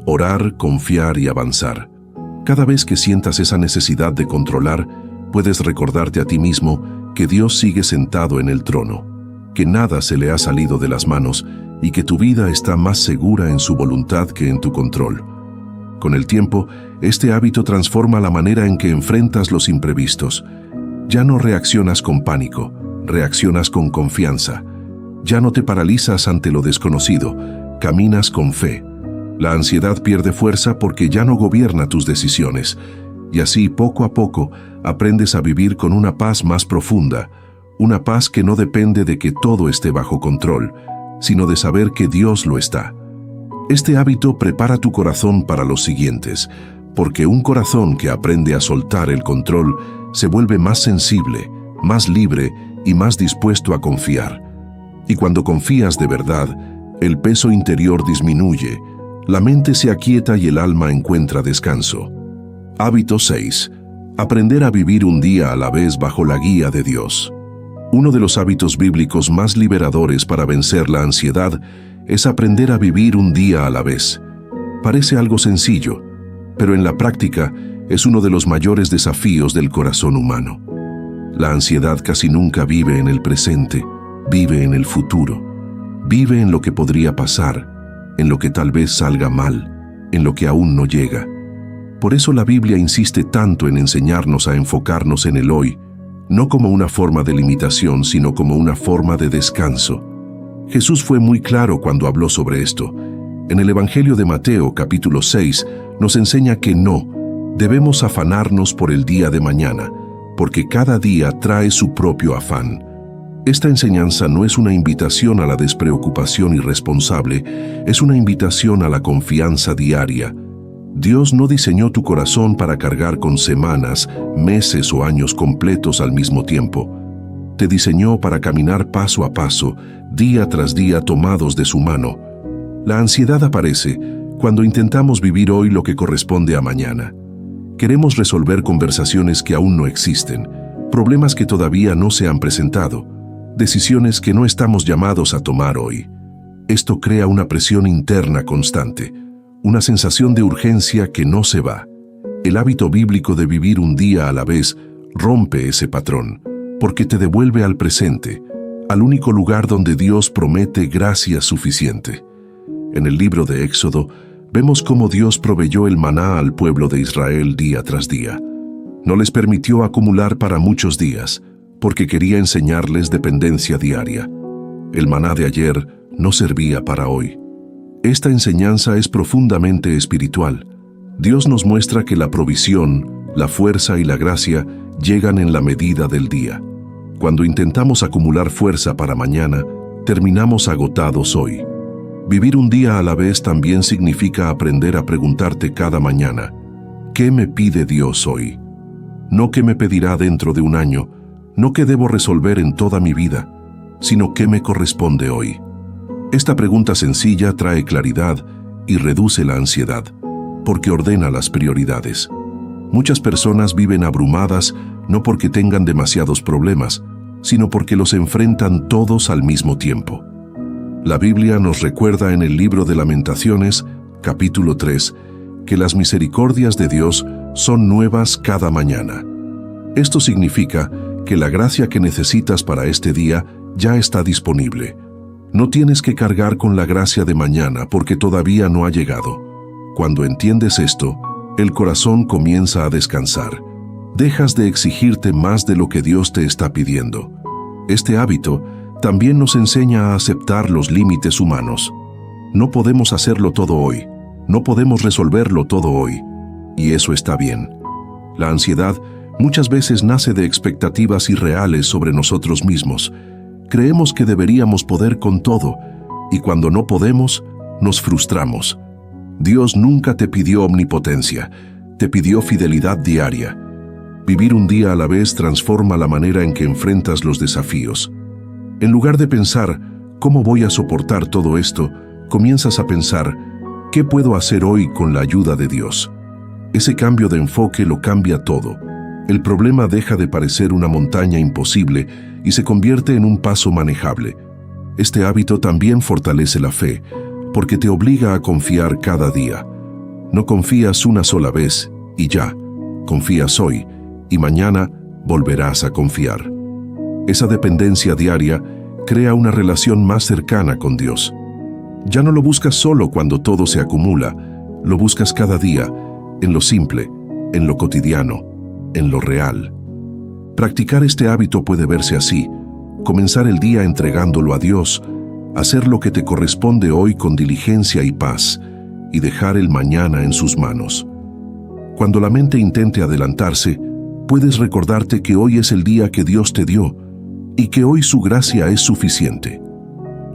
Orar, confiar y avanzar. Cada vez que sientas esa necesidad de controlar, puedes recordarte a ti mismo que Dios sigue sentado en el trono, que nada se le ha salido de las manos y que tu vida está más segura en su voluntad que en tu control. Con el tiempo, este hábito transforma la manera en que enfrentas los imprevistos. Ya no reaccionas con pánico, reaccionas con confianza. Ya no te paralizas ante lo desconocido, caminas con fe. La ansiedad pierde fuerza porque ya no gobierna tus decisiones, y así poco a poco aprendes a vivir con una paz más profunda, una paz que no depende de que todo esté bajo control, sino de saber que Dios lo está. Este hábito prepara tu corazón para los siguientes, porque un corazón que aprende a soltar el control se vuelve más sensible, más libre y más dispuesto a confiar. Y cuando confías de verdad, el peso interior disminuye, la mente se aquieta y el alma encuentra descanso. Hábito 6. Aprender a vivir un día a la vez bajo la guía de Dios. Uno de los hábitos bíblicos más liberadores para vencer la ansiedad es aprender a vivir un día a la vez. Parece algo sencillo, pero en la práctica es uno de los mayores desafíos del corazón humano. La ansiedad casi nunca vive en el presente, vive en el futuro. Vive en lo que podría pasar, en lo que tal vez salga mal, en lo que aún no llega. Por eso la Biblia insiste tanto en enseñarnos a enfocarnos en el hoy, no como una forma de limitación, sino como una forma de descanso. Jesús fue muy claro cuando habló sobre esto. En el Evangelio de Mateo, capítulo 6, nos enseña que no debemos afanarnos por el día de mañana, porque cada día trae su propio afán. Esta enseñanza no es una invitación a la despreocupación irresponsable, es una invitación a la confianza diaria. Dios no diseñó tu corazón para cargar con semanas, meses o años completos al mismo tiempo. Te diseñó para caminar paso a paso, día tras día tomados de su mano. La ansiedad aparece cuando intentamos vivir hoy lo que corresponde a mañana. Queremos resolver conversaciones que aún no existen, problemas que todavía no se han presentado, decisiones que no estamos llamados a tomar hoy. Esto crea una presión interna constante, una sensación de urgencia que no se va. El hábito bíblico de vivir un día a la vez rompe ese patrón, porque te devuelve al presente, al único lugar donde Dios promete gracia suficiente. En el libro de Éxodo, vemos cómo Dios proveyó el maná al pueblo de Israel día tras día. No les permitió acumular para muchos días, porque quería enseñarles dependencia diaria. El maná de ayer no servía para hoy. Esta enseñanza es profundamente espiritual. Dios nos muestra que la provisión, la fuerza y la gracia llegan en la medida del día. Cuando intentamos acumular fuerza para mañana, terminamos agotados hoy. Vivir un día a la vez también significa aprender a preguntarte cada mañana, ¿qué me pide Dios hoy? No qué me pedirá dentro de un año, no qué debo resolver en toda mi vida, sino qué me corresponde hoy. Esta pregunta sencilla trae claridad y reduce la ansiedad, porque ordena las prioridades. Muchas personas viven abrumadas no porque tengan demasiados problemas, sino porque los enfrentan todos al mismo tiempo. La Biblia nos recuerda en el libro de Lamentaciones, capítulo 3, que las misericordias de Dios son nuevas cada mañana. Esto significa que la gracia que necesitas para este día ya está disponible. No tienes que cargar con la gracia de mañana porque todavía no ha llegado. Cuando entiendes esto, el corazón comienza a descansar. Dejas de exigirte más de lo que Dios te está pidiendo. Este hábito también nos enseña a aceptar los límites humanos. No podemos hacerlo todo hoy, no podemos resolverlo todo hoy, y eso está bien. La ansiedad muchas veces nace de expectativas irreales sobre nosotros mismos. Creemos que deberíamos poder con todo, y cuando no podemos, nos frustramos. Dios nunca te pidió omnipotencia, te pidió fidelidad diaria. Vivir un día a la vez transforma la manera en que enfrentas los desafíos. En lugar de pensar, ¿cómo voy a soportar todo esto?, comienzas a pensar, ¿qué puedo hacer hoy con la ayuda de Dios? Ese cambio de enfoque lo cambia todo. El problema deja de parecer una montaña imposible y se convierte en un paso manejable. Este hábito también fortalece la fe, porque te obliga a confiar cada día. No confías una sola vez y ya. Confías hoy y mañana volverás a confiar. Esa dependencia diaria crea una relación más cercana con Dios. Ya no lo buscas solo cuando todo se acumula, lo buscas cada día, en lo simple, en lo cotidiano, en lo real. Practicar este hábito puede verse así: comenzar el día entregándolo a Dios, hacer lo que te corresponde hoy con diligencia y paz, y dejar el mañana en sus manos. Cuando la mente intente adelantarse, puedes recordarte que hoy es el día que Dios te dio, y que hoy su gracia es suficiente.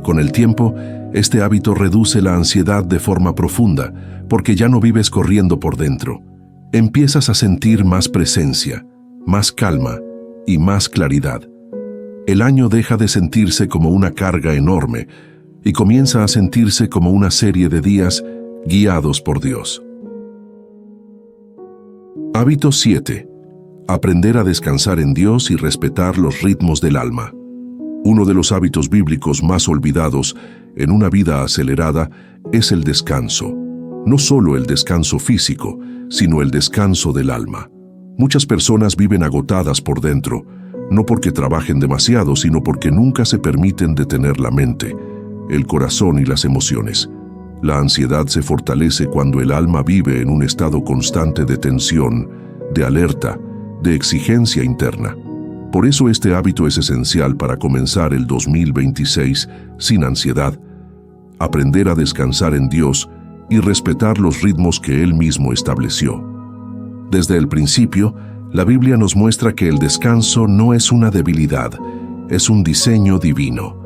Con el tiempo, este hábito reduce la ansiedad de forma profunda, porque ya no vives corriendo por dentro. Empiezas a sentir más presencia, más calma y más claridad. El año deja de sentirse como una carga enorme y comienza a sentirse como una serie de días guiados por Dios. Hábito 7. Aprender a descansar en Dios y respetar los ritmos del alma. Uno de los hábitos bíblicos más olvidados en una vida acelerada es el descanso. No solo el descanso físico, sino el descanso del alma. Muchas personas viven agotadas por dentro, no porque trabajen demasiado, sino porque nunca se permiten detener la mente, el corazón y las emociones. La ansiedad se fortalece cuando el alma vive en un estado constante de tensión, de alerta, de exigencia interna. Por eso este hábito es esencial para comenzar el 2026 sin ansiedad. Aprender a descansar en Dios y respetar los ritmos que Él mismo estableció. Desde el principio, la Biblia nos muestra que el descanso no es una debilidad, es un diseño divino.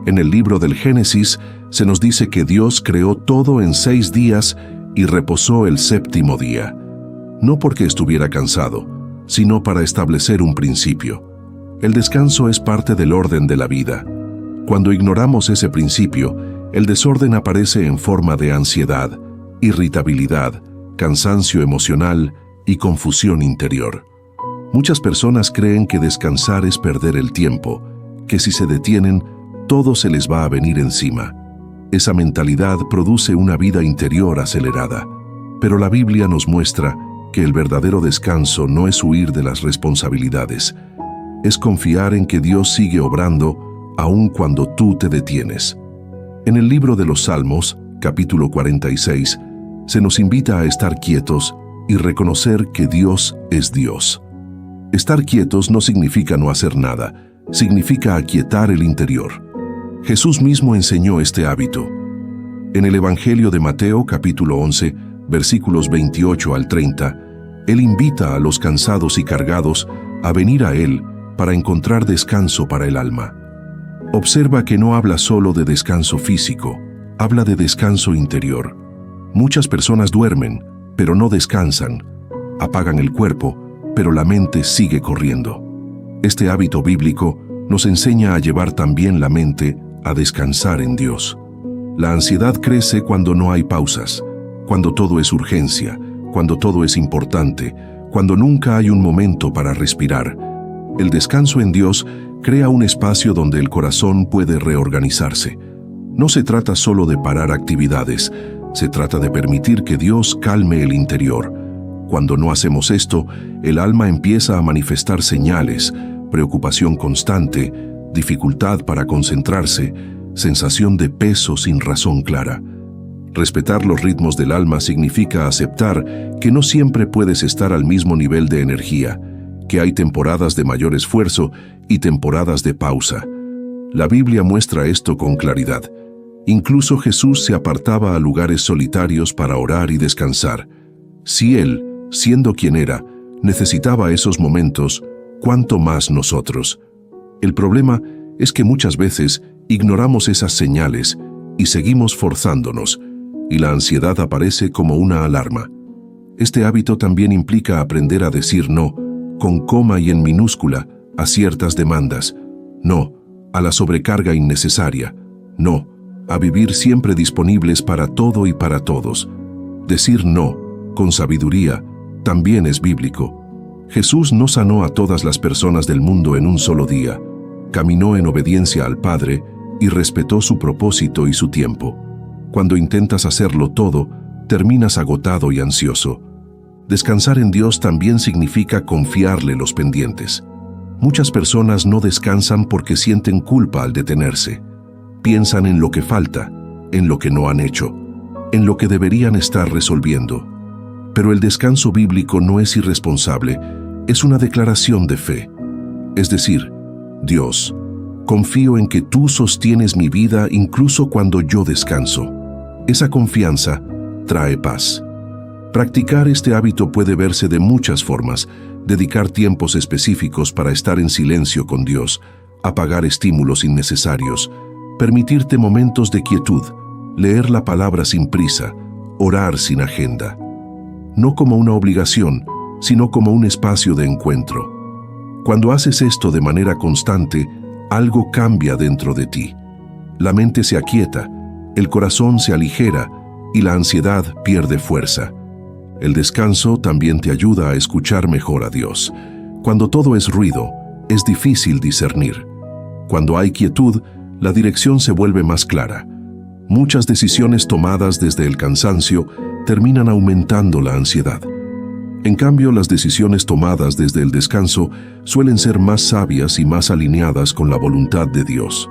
En el libro del Génesis se nos dice que Dios creó todo en 6 días y reposó el 7º día, no porque estuviera cansado, sino para establecer un principio. El descanso es parte del orden de la vida. Cuando ignoramos ese principio, el desorden aparece en forma de ansiedad, irritabilidad, cansancio emocional y confusión interior. Muchas personas creen que descansar es perder el tiempo, que si se detienen, todo se les va a venir encima. Esa mentalidad produce una vida interior acelerada, pero la Biblia nos muestra que el verdadero descanso no es huir de las responsabilidades, es confiar en que Dios sigue obrando aun cuando tú te detienes. En el libro de los Salmos, capítulo 46, se nos invita a estar quietos y reconocer que Dios es Dios. Estar quietos no significa no hacer nada, significa aquietar el interior. Jesús mismo enseñó este hábito. En el Evangelio de Mateo, capítulo 11, versículos 28 al 30, Él invita a los cansados y cargados a venir a Él para encontrar descanso para el alma. Observa que no habla solo de descanso físico, habla de descanso interior. Muchas personas duermen, pero no descansan. Apagan el cuerpo, pero la mente sigue corriendo. Este hábito bíblico nos enseña a llevar también la mente a descansar en Dios. La ansiedad crece cuando no hay pausas, cuando todo es urgencia, cuando todo es importante, cuando nunca hay un momento para respirar. El descanso en Dios crea un espacio donde el corazón puede reorganizarse. No se trata solo de parar actividades, se trata de permitir que Dios calme el interior. Cuando no hacemos esto, el alma empieza a manifestar señales, preocupación constante, dificultad para concentrarse, sensación de peso sin razón clara. Respetar los ritmos del alma significa aceptar que no siempre puedes estar al mismo nivel de energía, que hay temporadas de mayor esfuerzo y temporadas de pausa. La Biblia muestra esto con claridad. Incluso Jesús se apartaba a lugares solitarios para orar y descansar. Si Él, siendo quien era, necesitaba esos momentos, ¿cuánto más nosotros? El problema es que muchas veces ignoramos esas señales y seguimos forzándonos, y la ansiedad aparece como una alarma. Este hábito también implica aprender a decir no, con coma y en minúscula, a ciertas demandas. No a la sobrecarga innecesaria. No a vivir siempre disponibles para todo y para todos. Decir no, con sabiduría, también es bíblico. Jesús no sanó a todas las personas del mundo en un solo día. Caminó en obediencia al Padre y respetó su propósito y su tiempo. Cuando intentas hacerlo todo, terminas agotado y ansioso. Descansar en Dios también significa confiarle los pendientes. Muchas personas no descansan porque sienten culpa al detenerse. Piensan en lo que falta, en lo que no han hecho, en lo que deberían estar resolviendo. Pero el descanso bíblico no es irresponsable, es una declaración de fe. Es decir, Dios, confío en que tú sostienes mi vida incluso cuando yo descanso. Esa confianza trae paz. Practicar este hábito puede verse de muchas formas: dedicar tiempos específicos para estar en silencio con Dios, apagar estímulos innecesarios, permitirte momentos de quietud, leer la palabra sin prisa, orar sin agenda. No como una obligación, sino como un espacio de encuentro. Cuando haces esto de manera constante, algo cambia dentro de ti. La mente se aquieta, el corazón se aligera y la ansiedad pierde fuerza. El descanso también te ayuda a escuchar mejor a Dios. Cuando todo es ruido, es difícil discernir. Cuando hay quietud, la dirección se vuelve más clara. Muchas decisiones tomadas desde el cansancio terminan aumentando la ansiedad. En cambio, las decisiones tomadas desde el descanso suelen ser más sabias y más alineadas con la voluntad de Dios.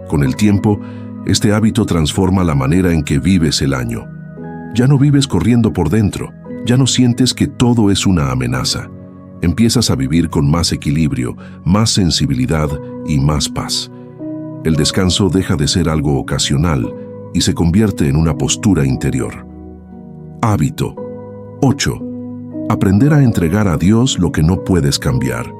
Con el tiempo, este hábito transforma la manera en que vives el año. Ya no vives corriendo por dentro, ya no sientes que todo es una amenaza. Empiezas a vivir con más equilibrio, más sensibilidad y más paz. El descanso deja de ser algo ocasional y se convierte en una postura interior. Hábito 8. Aprender a entregar a Dios lo que no puedes cambiar.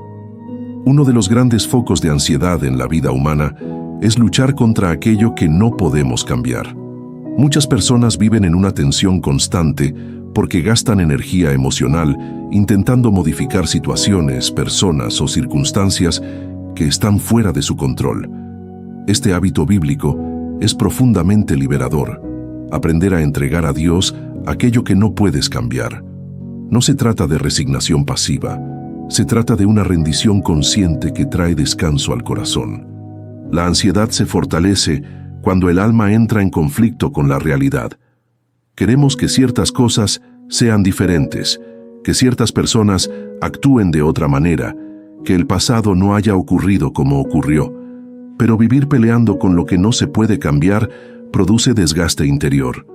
Uno de los grandes focos de ansiedad en la vida humana es luchar contra aquello que no podemos cambiar. Muchas personas viven en una tensión constante porque gastan energía emocional intentando modificar situaciones, personas o circunstancias que están fuera de su control. Este hábito bíblico es profundamente liberador. Aprender a entregar a Dios aquello que no puedes cambiar. No se trata de resignación pasiva, se trata de una rendición consciente que trae descanso al corazón. La ansiedad se fortalece cuando el alma entra en conflicto con la realidad. Queremos que ciertas cosas sean diferentes, que ciertas personas actúen de otra manera, que el pasado no haya ocurrido como ocurrió. Pero vivir peleando con lo que no se puede cambiar produce desgaste interior.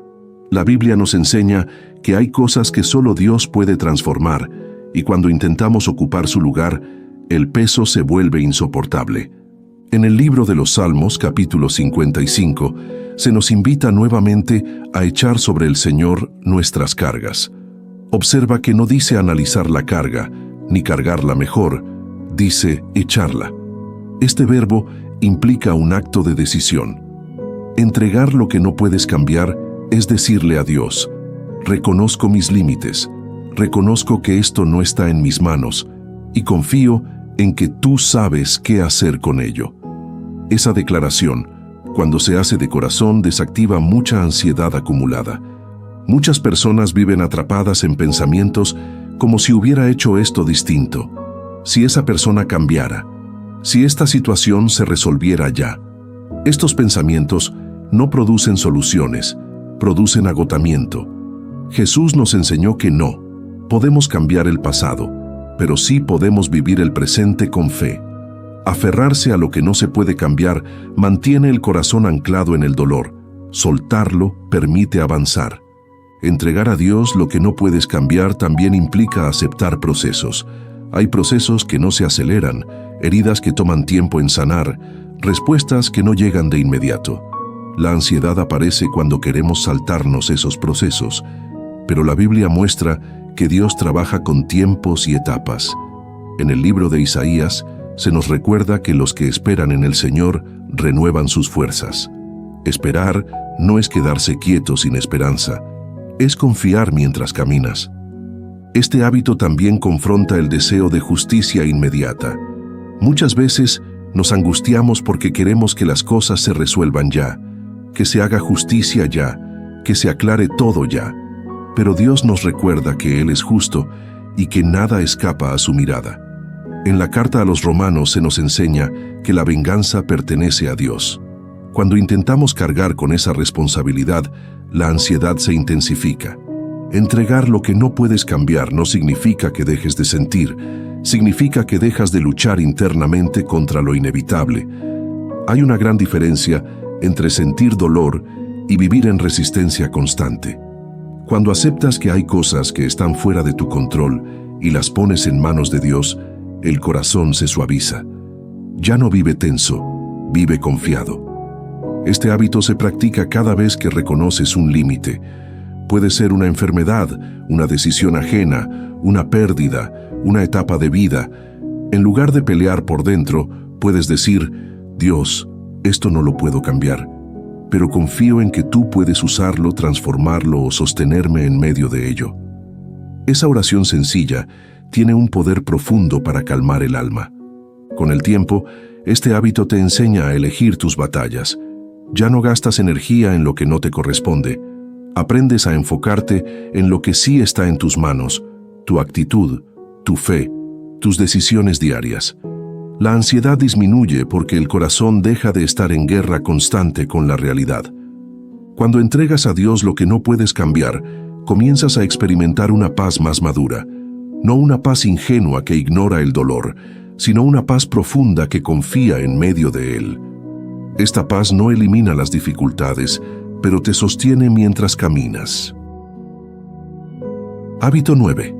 La Biblia nos enseña que hay cosas que solo Dios puede transformar, y cuando intentamos ocupar su lugar, el peso se vuelve insoportable. En el libro de los Salmos, capítulo 55, se nos invita nuevamente a echar sobre el Señor nuestras cargas. Observa que no dice analizar la carga, ni cargarla mejor, dice echarla. Este verbo implica un acto de decisión. Entregar lo que no puedes cambiar es decirle a Dios: reconozco mis límites, reconozco que esto no está en mis manos y confío en que tú sabes qué hacer con ello. Esa declaración, cuando se hace de corazón, desactiva mucha ansiedad acumulada. Muchas personas viven atrapadas en pensamientos como si hubiera hecho esto distinto, si esa persona cambiara, si esta situación se resolviera ya. Estos pensamientos no producen soluciones, producen agotamiento. Jesús nos enseñó que no podemos cambiar el pasado, pero sí podemos vivir el presente con fe. Aferrarse a lo que no se puede cambiar mantiene el corazón anclado en el dolor, Soltarlo permite avanzar. Entregar a Dios lo que no puedes cambiar también implica aceptar procesos. Hay procesos que no se aceleran, heridas que toman tiempo en sanar, respuestas que no llegan de inmediato. La ansiedad aparece cuando queremos saltarnos esos procesos, pero la Biblia muestra que Dios trabaja con tiempos y etapas. En el libro de Isaías se nos recuerda que los que esperan en el Señor renuevan sus fuerzas. Esperar no es quedarse quieto sin esperanza, es confiar mientras caminas. Este hábito también confronta el deseo de justicia inmediata. Muchas veces nos angustiamos porque queremos que las cosas se resuelvan ya, que se haga justicia ya, que se aclare todo ya. Pero Dios nos recuerda que Él es justo y que nada escapa a su mirada. En la carta a los Romanos se nos enseña que la venganza pertenece a Dios. Cuando intentamos cargar con esa responsabilidad, la ansiedad se intensifica. Entregar lo que no puedes cambiar no significa que dejes de sentir, significa que dejas de luchar internamente contra lo inevitable. Hay una gran diferencia entre sentir dolor y vivir en resistencia constante. Cuando aceptas que hay cosas que están fuera de tu control y las pones en manos de Dios, el corazón se suaviza. Ya no vive tenso, vive confiado. Este hábito se practica cada vez que reconoces un límite. Puede ser una enfermedad, una decisión ajena, una pérdida, una etapa de vida. En lugar de pelear por dentro, puedes decir: Dios, esto no lo puedo cambiar, pero confío en que tú puedes usarlo, transformarlo o sostenerme en medio de ello. Esa oración sencilla tiene un poder profundo para calmar el alma. Con el tiempo, este hábito te enseña a elegir tus batallas. Ya no gastas energía en lo que no te corresponde. Aprendes a enfocarte en lo que sí está en tus manos, tu actitud, tu fe, tus decisiones diarias. La ansiedad disminuye porque el corazón deja de estar en guerra constante con la realidad. Cuando entregas a Dios lo que no puedes cambiar, comienzas a experimentar una paz más madura. No una paz ingenua que ignora el dolor, sino una paz profunda que confía en medio de él. Esta paz no elimina las dificultades, pero te sostiene mientras caminas. Hábito 9.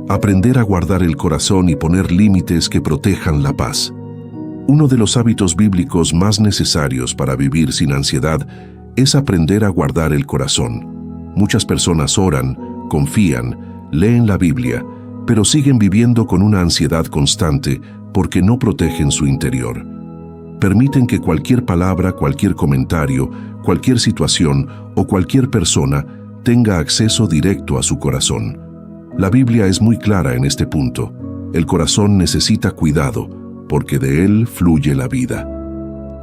Aprender a guardar el corazón y poner límites que protejan la paz. Uno de los hábitos bíblicos más necesarios para vivir sin ansiedad es aprender a guardar el corazón. Muchas personas oran, confían, leen la Biblia, pero siguen viviendo con una ansiedad constante porque no protegen su interior. Permiten que cualquier palabra, cualquier comentario, cualquier situación o cualquier persona tenga acceso directo a su corazón. La Biblia es muy clara en este punto. El corazón necesita cuidado, porque de él fluye la vida.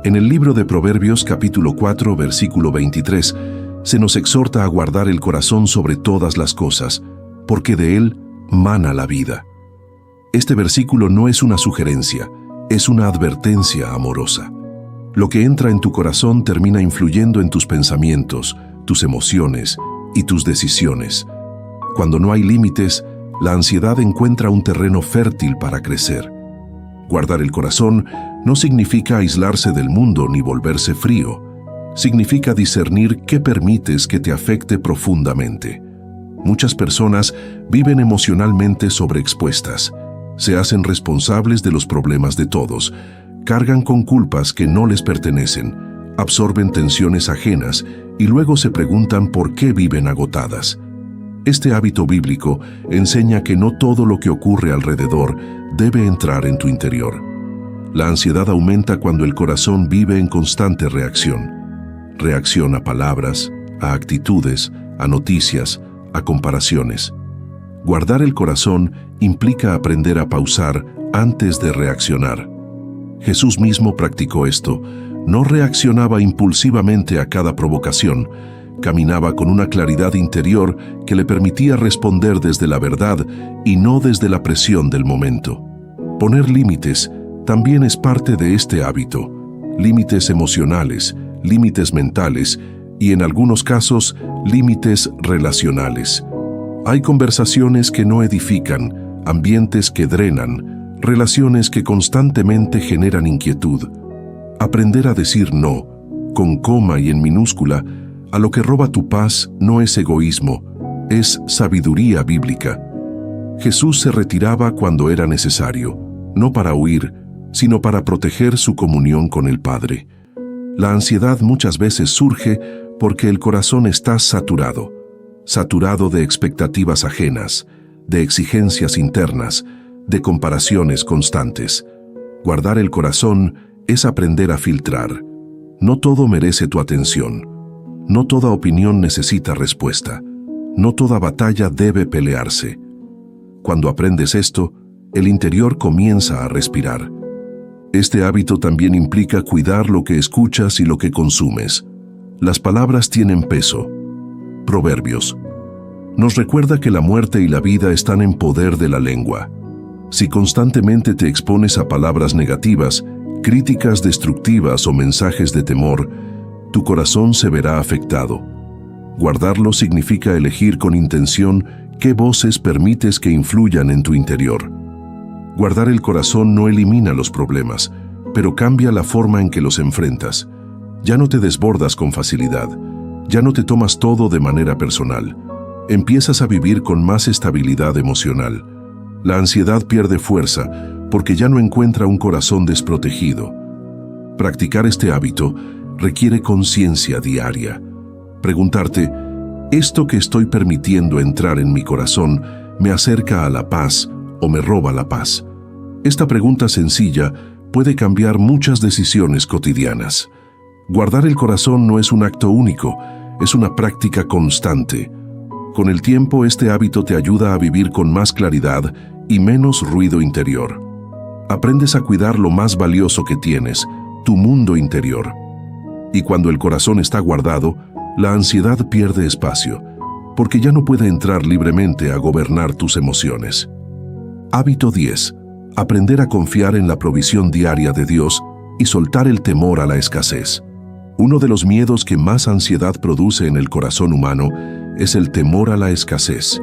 En el libro de Proverbios capítulo 4, versículo 23, se nos exhorta a guardar el corazón sobre todas las cosas, porque de él mana la vida. Este versículo no es una sugerencia, es una advertencia amorosa. Lo que entra en tu corazón termina influyendo en tus pensamientos, tus emociones y tus decisiones. Cuando no hay límites, la ansiedad encuentra un terreno fértil para crecer. Guardar el corazón no significa aislarse del mundo ni volverse frío. Significa discernir qué permites que te afecte profundamente. Muchas personas viven emocionalmente sobreexpuestas. Se hacen responsables de los problemas de todos, cargan con culpas que no les pertenecen, absorben tensiones ajenas y luego se preguntan por qué viven agotadas. Este hábito bíblico enseña que no todo lo que ocurre alrededor debe entrar en tu interior. La ansiedad aumenta cuando el corazón vive en constante reacción. Reacción a palabras, a actitudes, a noticias, a comparaciones. Guardar el corazón implica aprender a pausar antes de reaccionar. Jesús mismo practicó esto. No reaccionaba impulsivamente a cada provocación. Caminaba con una claridad interior que le permitía responder desde la verdad y no desde la presión del momento. Poner límites también es parte de este hábito. Límites emocionales, límites mentales y en algunos casos, límites relacionales. Hay conversaciones que no edifican, ambientes que drenan, relaciones que constantemente generan inquietud. Aprender a decir no, con coma y en minúscula, A lo que roba tu paz no es egoísmo, es sabiduría bíblica. Jesús se retiraba cuando era necesario, no para huir, sino para proteger su comunión con el Padre. La ansiedad muchas veces surge porque el corazón está saturado de expectativas ajenas, de exigencias internas, de comparaciones constantes. Guardar el corazón es aprender a filtrar. No todo merece tu atención. No toda opinión necesita respuesta. No toda batalla debe pelearse. Cuando aprendes esto, el interior comienza a respirar. Este hábito también implica cuidar lo que escuchas y lo que consumes. Las palabras tienen peso. Proverbios nos recuerda que la muerte y la vida están en poder de la lengua. Si constantemente te expones a palabras negativas, críticas destructivas o mensajes de temor, tu corazón se verá afectado. Guardarlo significa elegir con intención qué voces permites que influyan en tu interior. Guardar el corazón no elimina los problemas, pero cambia la forma en que los enfrentas. Ya no te desbordas con facilidad, ya no te tomas todo de manera personal. Empiezas a vivir con más estabilidad emocional. La ansiedad pierde fuerza porque ya no encuentra un corazón desprotegido. Practicar este hábito requiere conciencia diaria. Preguntarte, ¿esto que estoy permitiendo entrar en mi corazón me acerca a la paz o me roba la paz? Esta pregunta sencilla puede cambiar muchas decisiones cotidianas. Guardar el corazón no es un acto único, es una práctica constante. Con el tiempo, este hábito te ayuda a vivir con más claridad y menos ruido interior. Aprendes a cuidar lo más valioso que tienes, tu mundo interior. Y cuando el corazón está guardado, la ansiedad pierde espacio, porque ya no puede entrar libremente a gobernar tus emociones. Hábito 10. Aprender a confiar en la provisión diaria de Dios y soltar el temor a la escasez. Uno de los miedos que más ansiedad produce en el corazón humano es el temor a la escasez.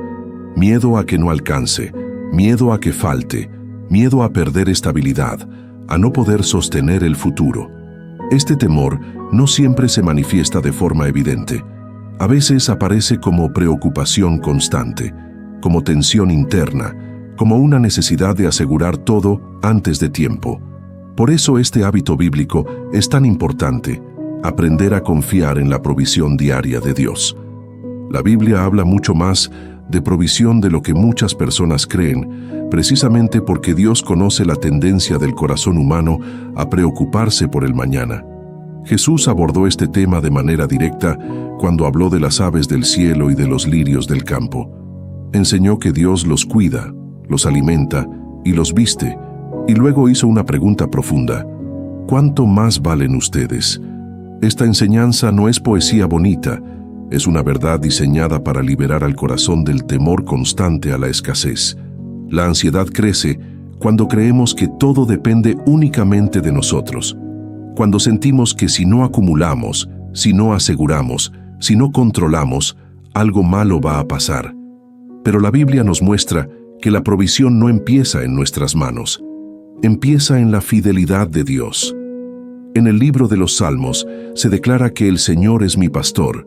Miedo a que no alcance, miedo a que falte, miedo a perder estabilidad, a no poder sostener el futuro. Este temor no siempre se manifiesta de forma evidente. A veces aparece como preocupación constante, como tensión interna, como una necesidad de asegurar todo antes de tiempo. Por eso este hábito bíblico es tan importante, aprender a confiar en la provisión diaria de Dios. La Biblia habla mucho más de provisión de lo que muchas personas creen, precisamente porque Dios conoce la tendencia del corazón humano a preocuparse por el mañana. Jesús abordó este tema de manera directa cuando habló de las aves del cielo y de los lirios del campo. Enseñó que Dios los cuida, los alimenta y los viste, y luego hizo una pregunta profunda: ¿cuánto más valen ustedes? Esta enseñanza no es poesía bonita, es una verdad diseñada para liberar al corazón del temor constante a la escasez. La ansiedad crece cuando creemos que todo depende únicamente de nosotros, cuando sentimos que si no acumulamos, si no aseguramos, si no controlamos, algo malo va a pasar. Pero la Biblia nos muestra que la provisión no empieza en nuestras manos, empieza en la fidelidad de Dios. En el libro de los Salmos se declara que el Señor es mi pastor,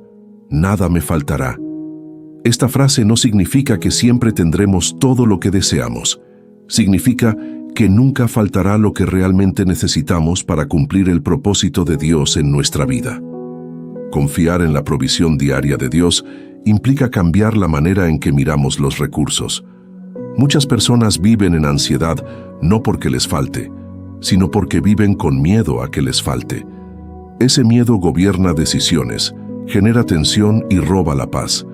nada me faltará. Esta frase no significa que siempre tendremos todo lo que deseamos. Significa que nunca faltará lo que realmente necesitamos para cumplir el propósito de Dios en nuestra vida. Confiar en la provisión diaria de Dios implica cambiar la manera en que miramos los recursos. Muchas personas viven en ansiedad no porque les falte, sino porque viven con miedo a que les falte. Ese miedo gobierna decisiones, genera tensión y roba la paz.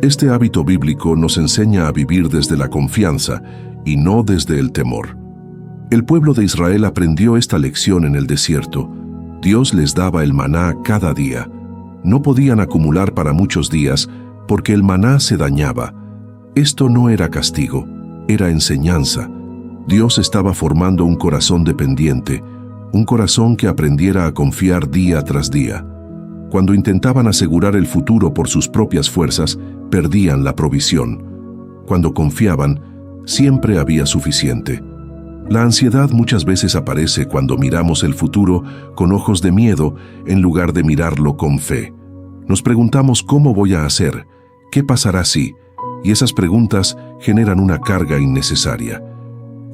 Este hábito bíblico nos enseña a vivir desde la confianza y no desde el temor. El pueblo de Israel aprendió esta lección en el desierto. Dios les daba el maná cada día. No podían acumular para muchos días porque el maná se dañaba. Esto no era castigo, era enseñanza. Dios estaba formando un corazón dependiente, un corazón que aprendiera a confiar día tras día. Cuando intentaban asegurar el futuro por sus propias fuerzas, perdían la provisión. Cuando confiaban, siempre había suficiente. La ansiedad muchas veces aparece cuando miramos el futuro con ojos de miedo en lugar de mirarlo con fe. Nos preguntamos cómo voy a hacer, qué pasará si, y esas preguntas generan una carga innecesaria.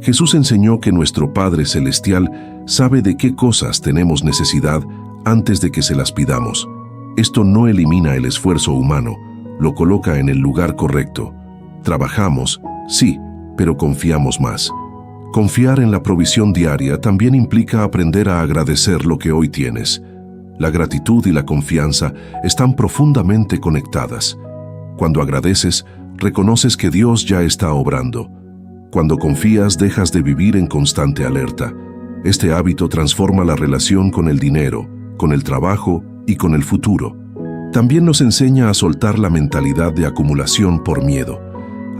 Jesús enseñó que nuestro Padre Celestial sabe de qué cosas tenemos necesidad antes de que se las pidamos. Esto no elimina el esfuerzo humano, lo coloca en el lugar correcto. Trabajamos, sí, pero confiamos más. Confiar en la provisión diaria también implica aprender a agradecer lo que hoy tienes. La gratitud y la confianza están profundamente conectadas. Cuando agradeces, reconoces que Dios ya está obrando. Cuando confías, dejas de vivir en constante alerta. Este hábito transforma la relación con el dinero, con el trabajo y con el futuro. También nos enseña a soltar la mentalidad de acumulación por miedo.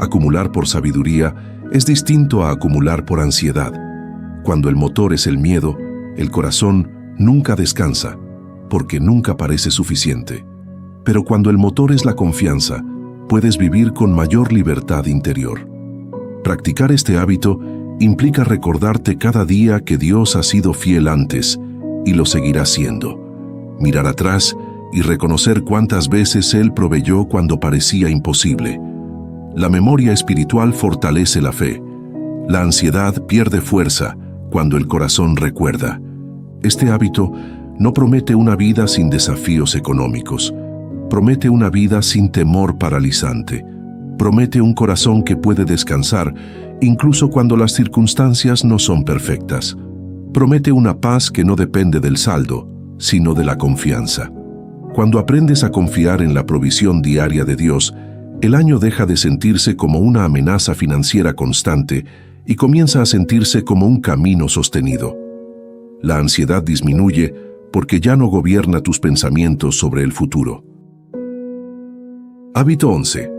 Acumular por sabiduría es distinto a acumular por ansiedad. Cuando el motor es el miedo, el corazón nunca descansa, porque nunca parece suficiente. Pero cuando el motor es la confianza, puedes vivir con mayor libertad interior. Practicar este hábito implica recordarte cada día que Dios ha sido fiel antes y lo seguirá siendo. Mirar atrás y reconocer cuántas veces Él proveyó cuando parecía imposible. La memoria espiritual fortalece la fe. La ansiedad pierde fuerza cuando el corazón recuerda. Este hábito no promete una vida sin desafíos económicos. Promete una vida sin temor paralizante. Promete un corazón que puede descansar incluso cuando las circunstancias no son perfectas. Promete una paz que no depende del saldo, sino de la confianza. Cuando aprendes a confiar en la provisión diaria de Dios, el año deja de sentirse como una amenaza financiera constante y comienza a sentirse como un camino sostenido. La ansiedad disminuye porque ya no gobierna tus pensamientos sobre el futuro. Hábito 11.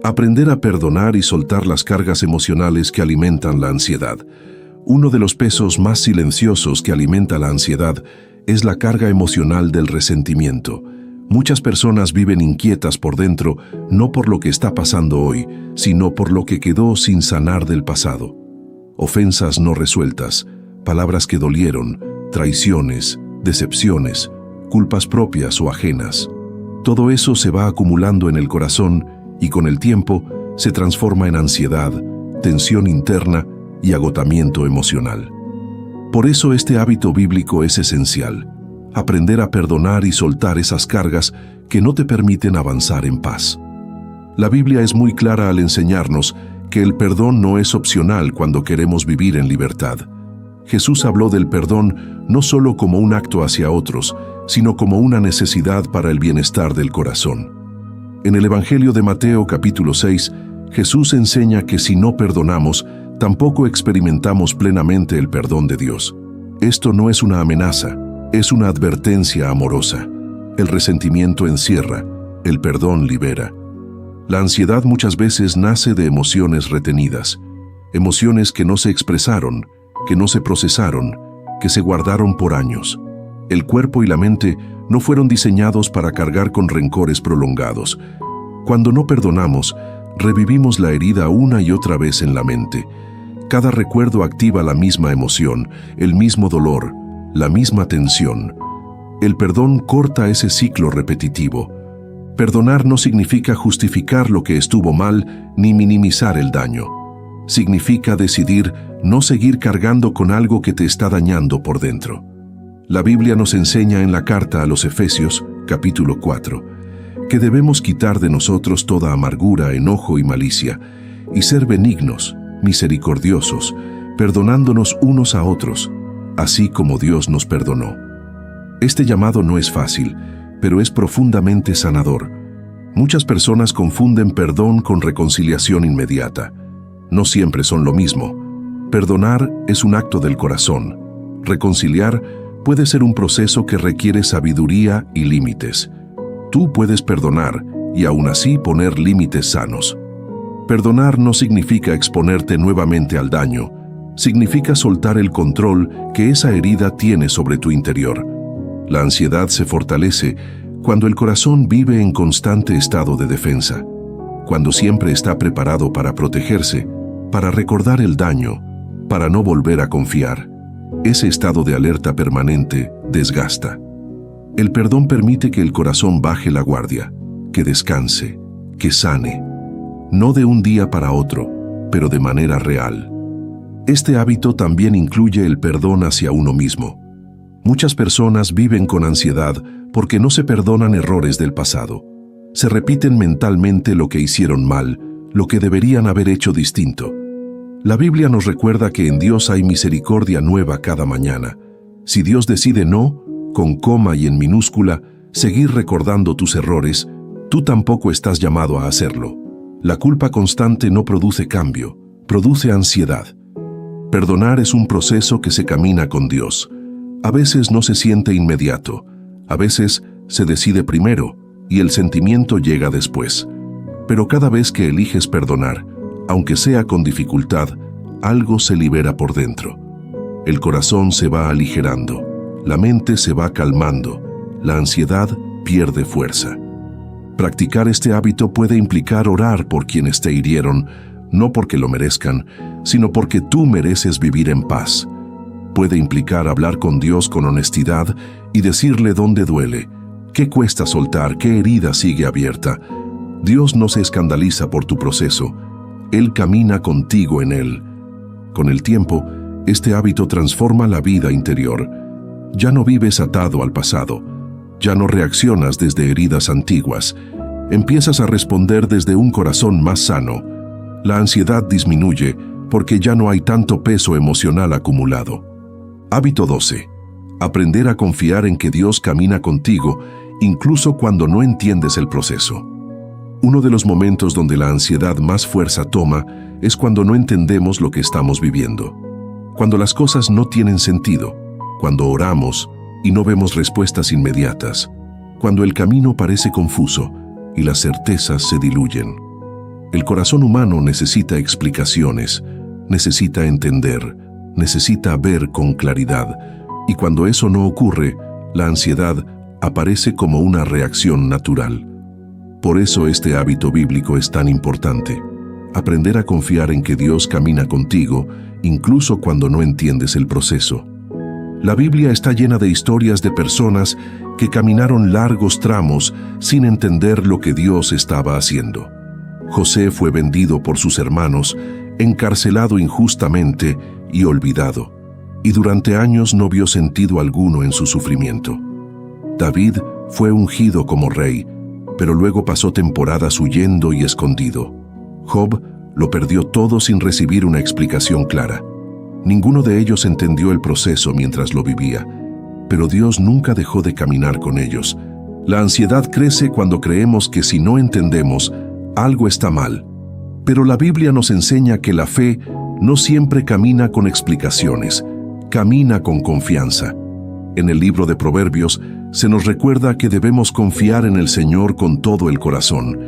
Aprender a perdonar y soltar las cargas emocionales que alimentan la ansiedad. Uno de los pesos más silenciosos que alimenta la ansiedad es la carga emocional del resentimiento. Muchas personas viven inquietas por dentro, no por lo que está pasando hoy, sino por lo que quedó sin sanar del pasado. Ofensas no resueltas, palabras que dolieron, traiciones, decepciones, culpas propias o ajenas. Todo eso se va acumulando en el corazón y con el tiempo se transforma en ansiedad, tensión interna y agotamiento emocional. Por eso este hábito bíblico es esencial. Aprender a perdonar y soltar esas cargas que no te permiten avanzar en paz. La Biblia es muy clara al enseñarnos que el perdón no es opcional cuando queremos vivir en libertad. Jesús habló del perdón no solo como un acto hacia otros, sino como una necesidad para el bienestar del corazón. En el Evangelio de Mateo capítulo 6, Jesús enseña que si no perdonamos, tampoco experimentamos plenamente el perdón de Dios. Esto no es una amenaza, es una advertencia amorosa. El resentimiento encierra, el perdón libera. La ansiedad muchas veces nace de emociones retenidas, emociones que no se expresaron, que no se procesaron, que se guardaron por años. El cuerpo y la mente no fueron diseñados para cargar con rencores prolongados. Cuando no perdonamos, revivimos la herida una y otra vez en la mente. Cada recuerdo activa la misma emoción, el mismo dolor, la misma tensión. El perdón corta ese ciclo repetitivo. Perdonar no significa justificar lo que estuvo mal ni minimizar el daño. Significa decidir no seguir cargando con algo que te está dañando por dentro. La Biblia nos enseña en la carta a los Efesios, capítulo 4, que debemos quitar de nosotros toda amargura, enojo y malicia, y ser benignos, misericordiosos, perdonándonos unos a otros, así como Dios nos perdonó. Este llamado no es fácil, pero es profundamente sanador. Muchas personas confunden perdón con reconciliación inmediata. No siempre son lo mismo. Perdonar es un acto del corazón. Reconciliar puede ser un proceso que requiere sabiduría y límites. Tú puedes perdonar y aún así poner límites sanos. Perdonar no significa exponerte nuevamente al daño. Significa soltar el control que esa herida tiene sobre tu interior. La ansiedad se fortalece cuando el corazón vive en constante estado de defensa, cuando siempre está preparado para protegerse, para recordar el daño, para no volver a confiar. Ese estado de alerta permanente desgasta. El perdón permite que el corazón baje la guardia, que descanse, que sane, no de un día para otro, pero de manera real. Este hábito también incluye el perdón hacia uno mismo. Muchas personas viven con ansiedad porque no se perdonan errores del pasado. Se repiten mentalmente lo que hicieron mal, lo que deberían haber hecho distinto. La Biblia nos recuerda que en Dios hay misericordia nueva cada mañana. Si Dios decide no, con coma y en minúscula, seguir recordando tus errores, tú tampoco estás llamado a hacerlo. La culpa constante no produce cambio, produce ansiedad. Perdonar es un proceso que se camina con Dios. A veces no se siente inmediato, a veces se decide primero y el sentimiento llega después. Pero cada vez que eliges perdonar, aunque sea con dificultad, algo se libera por dentro. El corazón se va aligerando, la mente se va calmando, la ansiedad pierde fuerza. Practicar este hábito puede implicar orar por quienes te hirieron, no porque lo merezcan, sino porque tú mereces vivir en paz. Puede implicar hablar con Dios con honestidad y decirle dónde duele, qué cuesta soltar, qué herida sigue abierta. Dios no se escandaliza por tu proceso, Él camina contigo en él. Con el tiempo, este hábito transforma la vida interior. Ya no vives atado al pasado, ya no reaccionas desde heridas antiguas, empiezas a responder desde un corazón más sano. La ansiedad disminuye porque ya no hay tanto peso emocional acumulado. Hábito 12. Aprender a confiar en que Dios camina contigo, incluso cuando no entiendes el proceso. Uno de los momentos donde la ansiedad más fuerza toma es cuando no entendemos lo que estamos viviendo. Cuando las cosas no tienen sentido, cuando oramos y no vemos respuestas inmediatas, cuando el camino parece confuso y las certezas se diluyen. El corazón humano necesita explicaciones, necesita entender, necesita ver con claridad, y cuando eso no ocurre, la ansiedad aparece como una reacción natural. Por eso este hábito bíblico es tan importante. Aprender a confiar en que Dios camina contigo, incluso cuando no entiendes el proceso. La Biblia está llena de historias de personas que caminaron largos tramos sin entender lo que Dios estaba haciendo. José fue vendido por sus hermanos, encarcelado injustamente y olvidado, y durante años no vio sentido alguno en su sufrimiento. David fue ungido como rey, pero luego pasó temporadas huyendo y escondido. Job lo perdió todo sin recibir una explicación clara. Ninguno de ellos entendió el proceso mientras lo vivía, pero Dios nunca dejó de caminar con ellos. La ansiedad crece cuando creemos que si no entendemos, algo está mal. Pero la Biblia nos enseña que la fe no siempre camina con explicaciones, camina con confianza. En el libro de Proverbios se nos recuerda que debemos confiar en el Señor con todo el corazón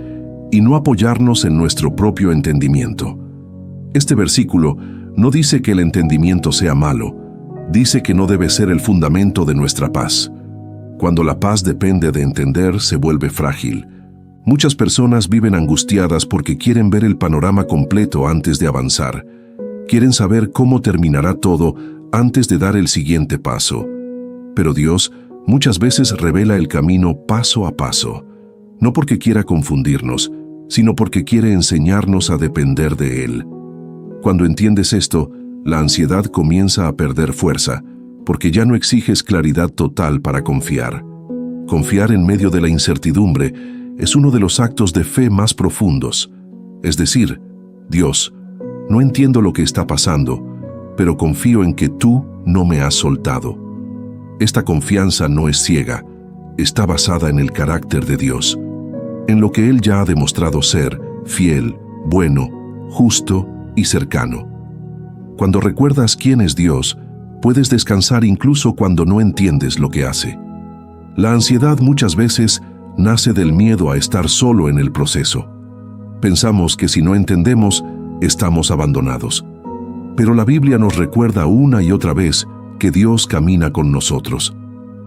y no apoyarnos en nuestro propio entendimiento. Este versículo no dice que el entendimiento sea malo, dice que no debe ser el fundamento de nuestra paz. Cuando la paz depende de entender, se vuelve frágil. Muchas personas viven angustiadas porque quieren ver el panorama completo antes de avanzar. Quieren saber cómo terminará todo antes de dar el siguiente paso. Pero Dios muchas veces revela el camino paso a paso, no porque quiera confundirnos, sino porque quiere enseñarnos a depender de Él. Cuando entiendes esto, la ansiedad comienza a perder fuerza, porque ya no exiges claridad total para confiar. Confiar en medio de la incertidumbre es uno de los actos de fe más profundos. Es decir, Dios, no entiendo lo que está pasando, pero confío en que tú no me has soltado. Esta confianza no es ciega, está basada en el carácter de Dios, en lo que Él ya ha demostrado ser fiel, bueno, justo y cercano. Cuando recuerdas quién es Dios, puedes descansar incluso cuando no entiendes lo que hace. La ansiedad muchas veces nace del miedo a estar solo en el proceso. Pensamos que si no entendemos, estamos abandonados. Pero la Biblia nos recuerda una y otra vez que Dios camina con nosotros.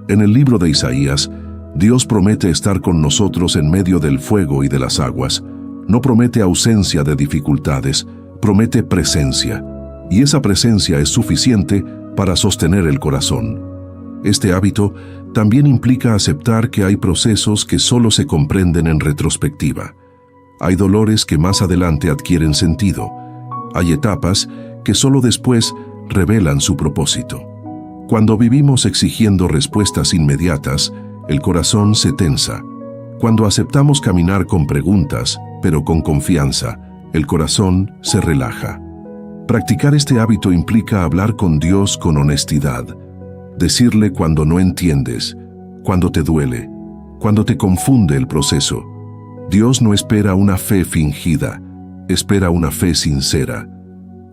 En el libro de Isaías, Dios promete estar con nosotros en medio del fuego y de las aguas. No promete ausencia de dificultades, promete presencia. Y esa presencia es suficiente para sostener el corazón. Este hábito También implica aceptar que hay procesos que solo se comprenden en retrospectiva. Hay dolores que más adelante adquieren sentido. Hay etapas que solo después revelan su propósito. Cuando vivimos exigiendo respuestas inmediatas, el corazón se tensa. Cuando aceptamos caminar con preguntas, pero con confianza, el corazón se relaja. Practicar este hábito implica hablar con Dios con honestidad, decirle cuando no entiendes, cuando te duele, cuando te confunde el proceso. Dios no espera una fe fingida, espera una fe sincera.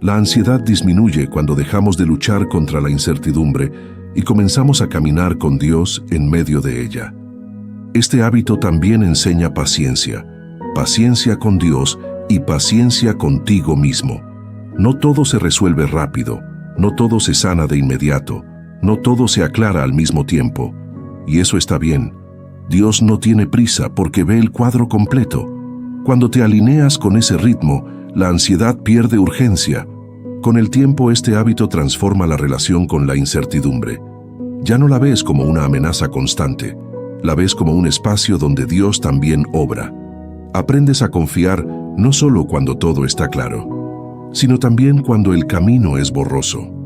La ansiedad disminuye cuando dejamos de luchar contra la incertidumbre y comenzamos a caminar con Dios en medio de ella. Este hábito también enseña paciencia, paciencia con Dios y paciencia contigo mismo. No todo se resuelve rápido, no todo se sana de inmediato, no todo se aclara al mismo tiempo. Y eso está bien. Dios no tiene prisa porque ve el cuadro completo. Cuando te alineas con ese ritmo, la ansiedad pierde urgencia. Con el tiempo, este hábito transforma la relación con la incertidumbre. Ya no la ves como una amenaza constante, la ves como un espacio donde Dios también obra. Aprendes a confiar no solo cuando todo está claro, sino también cuando el camino es borroso.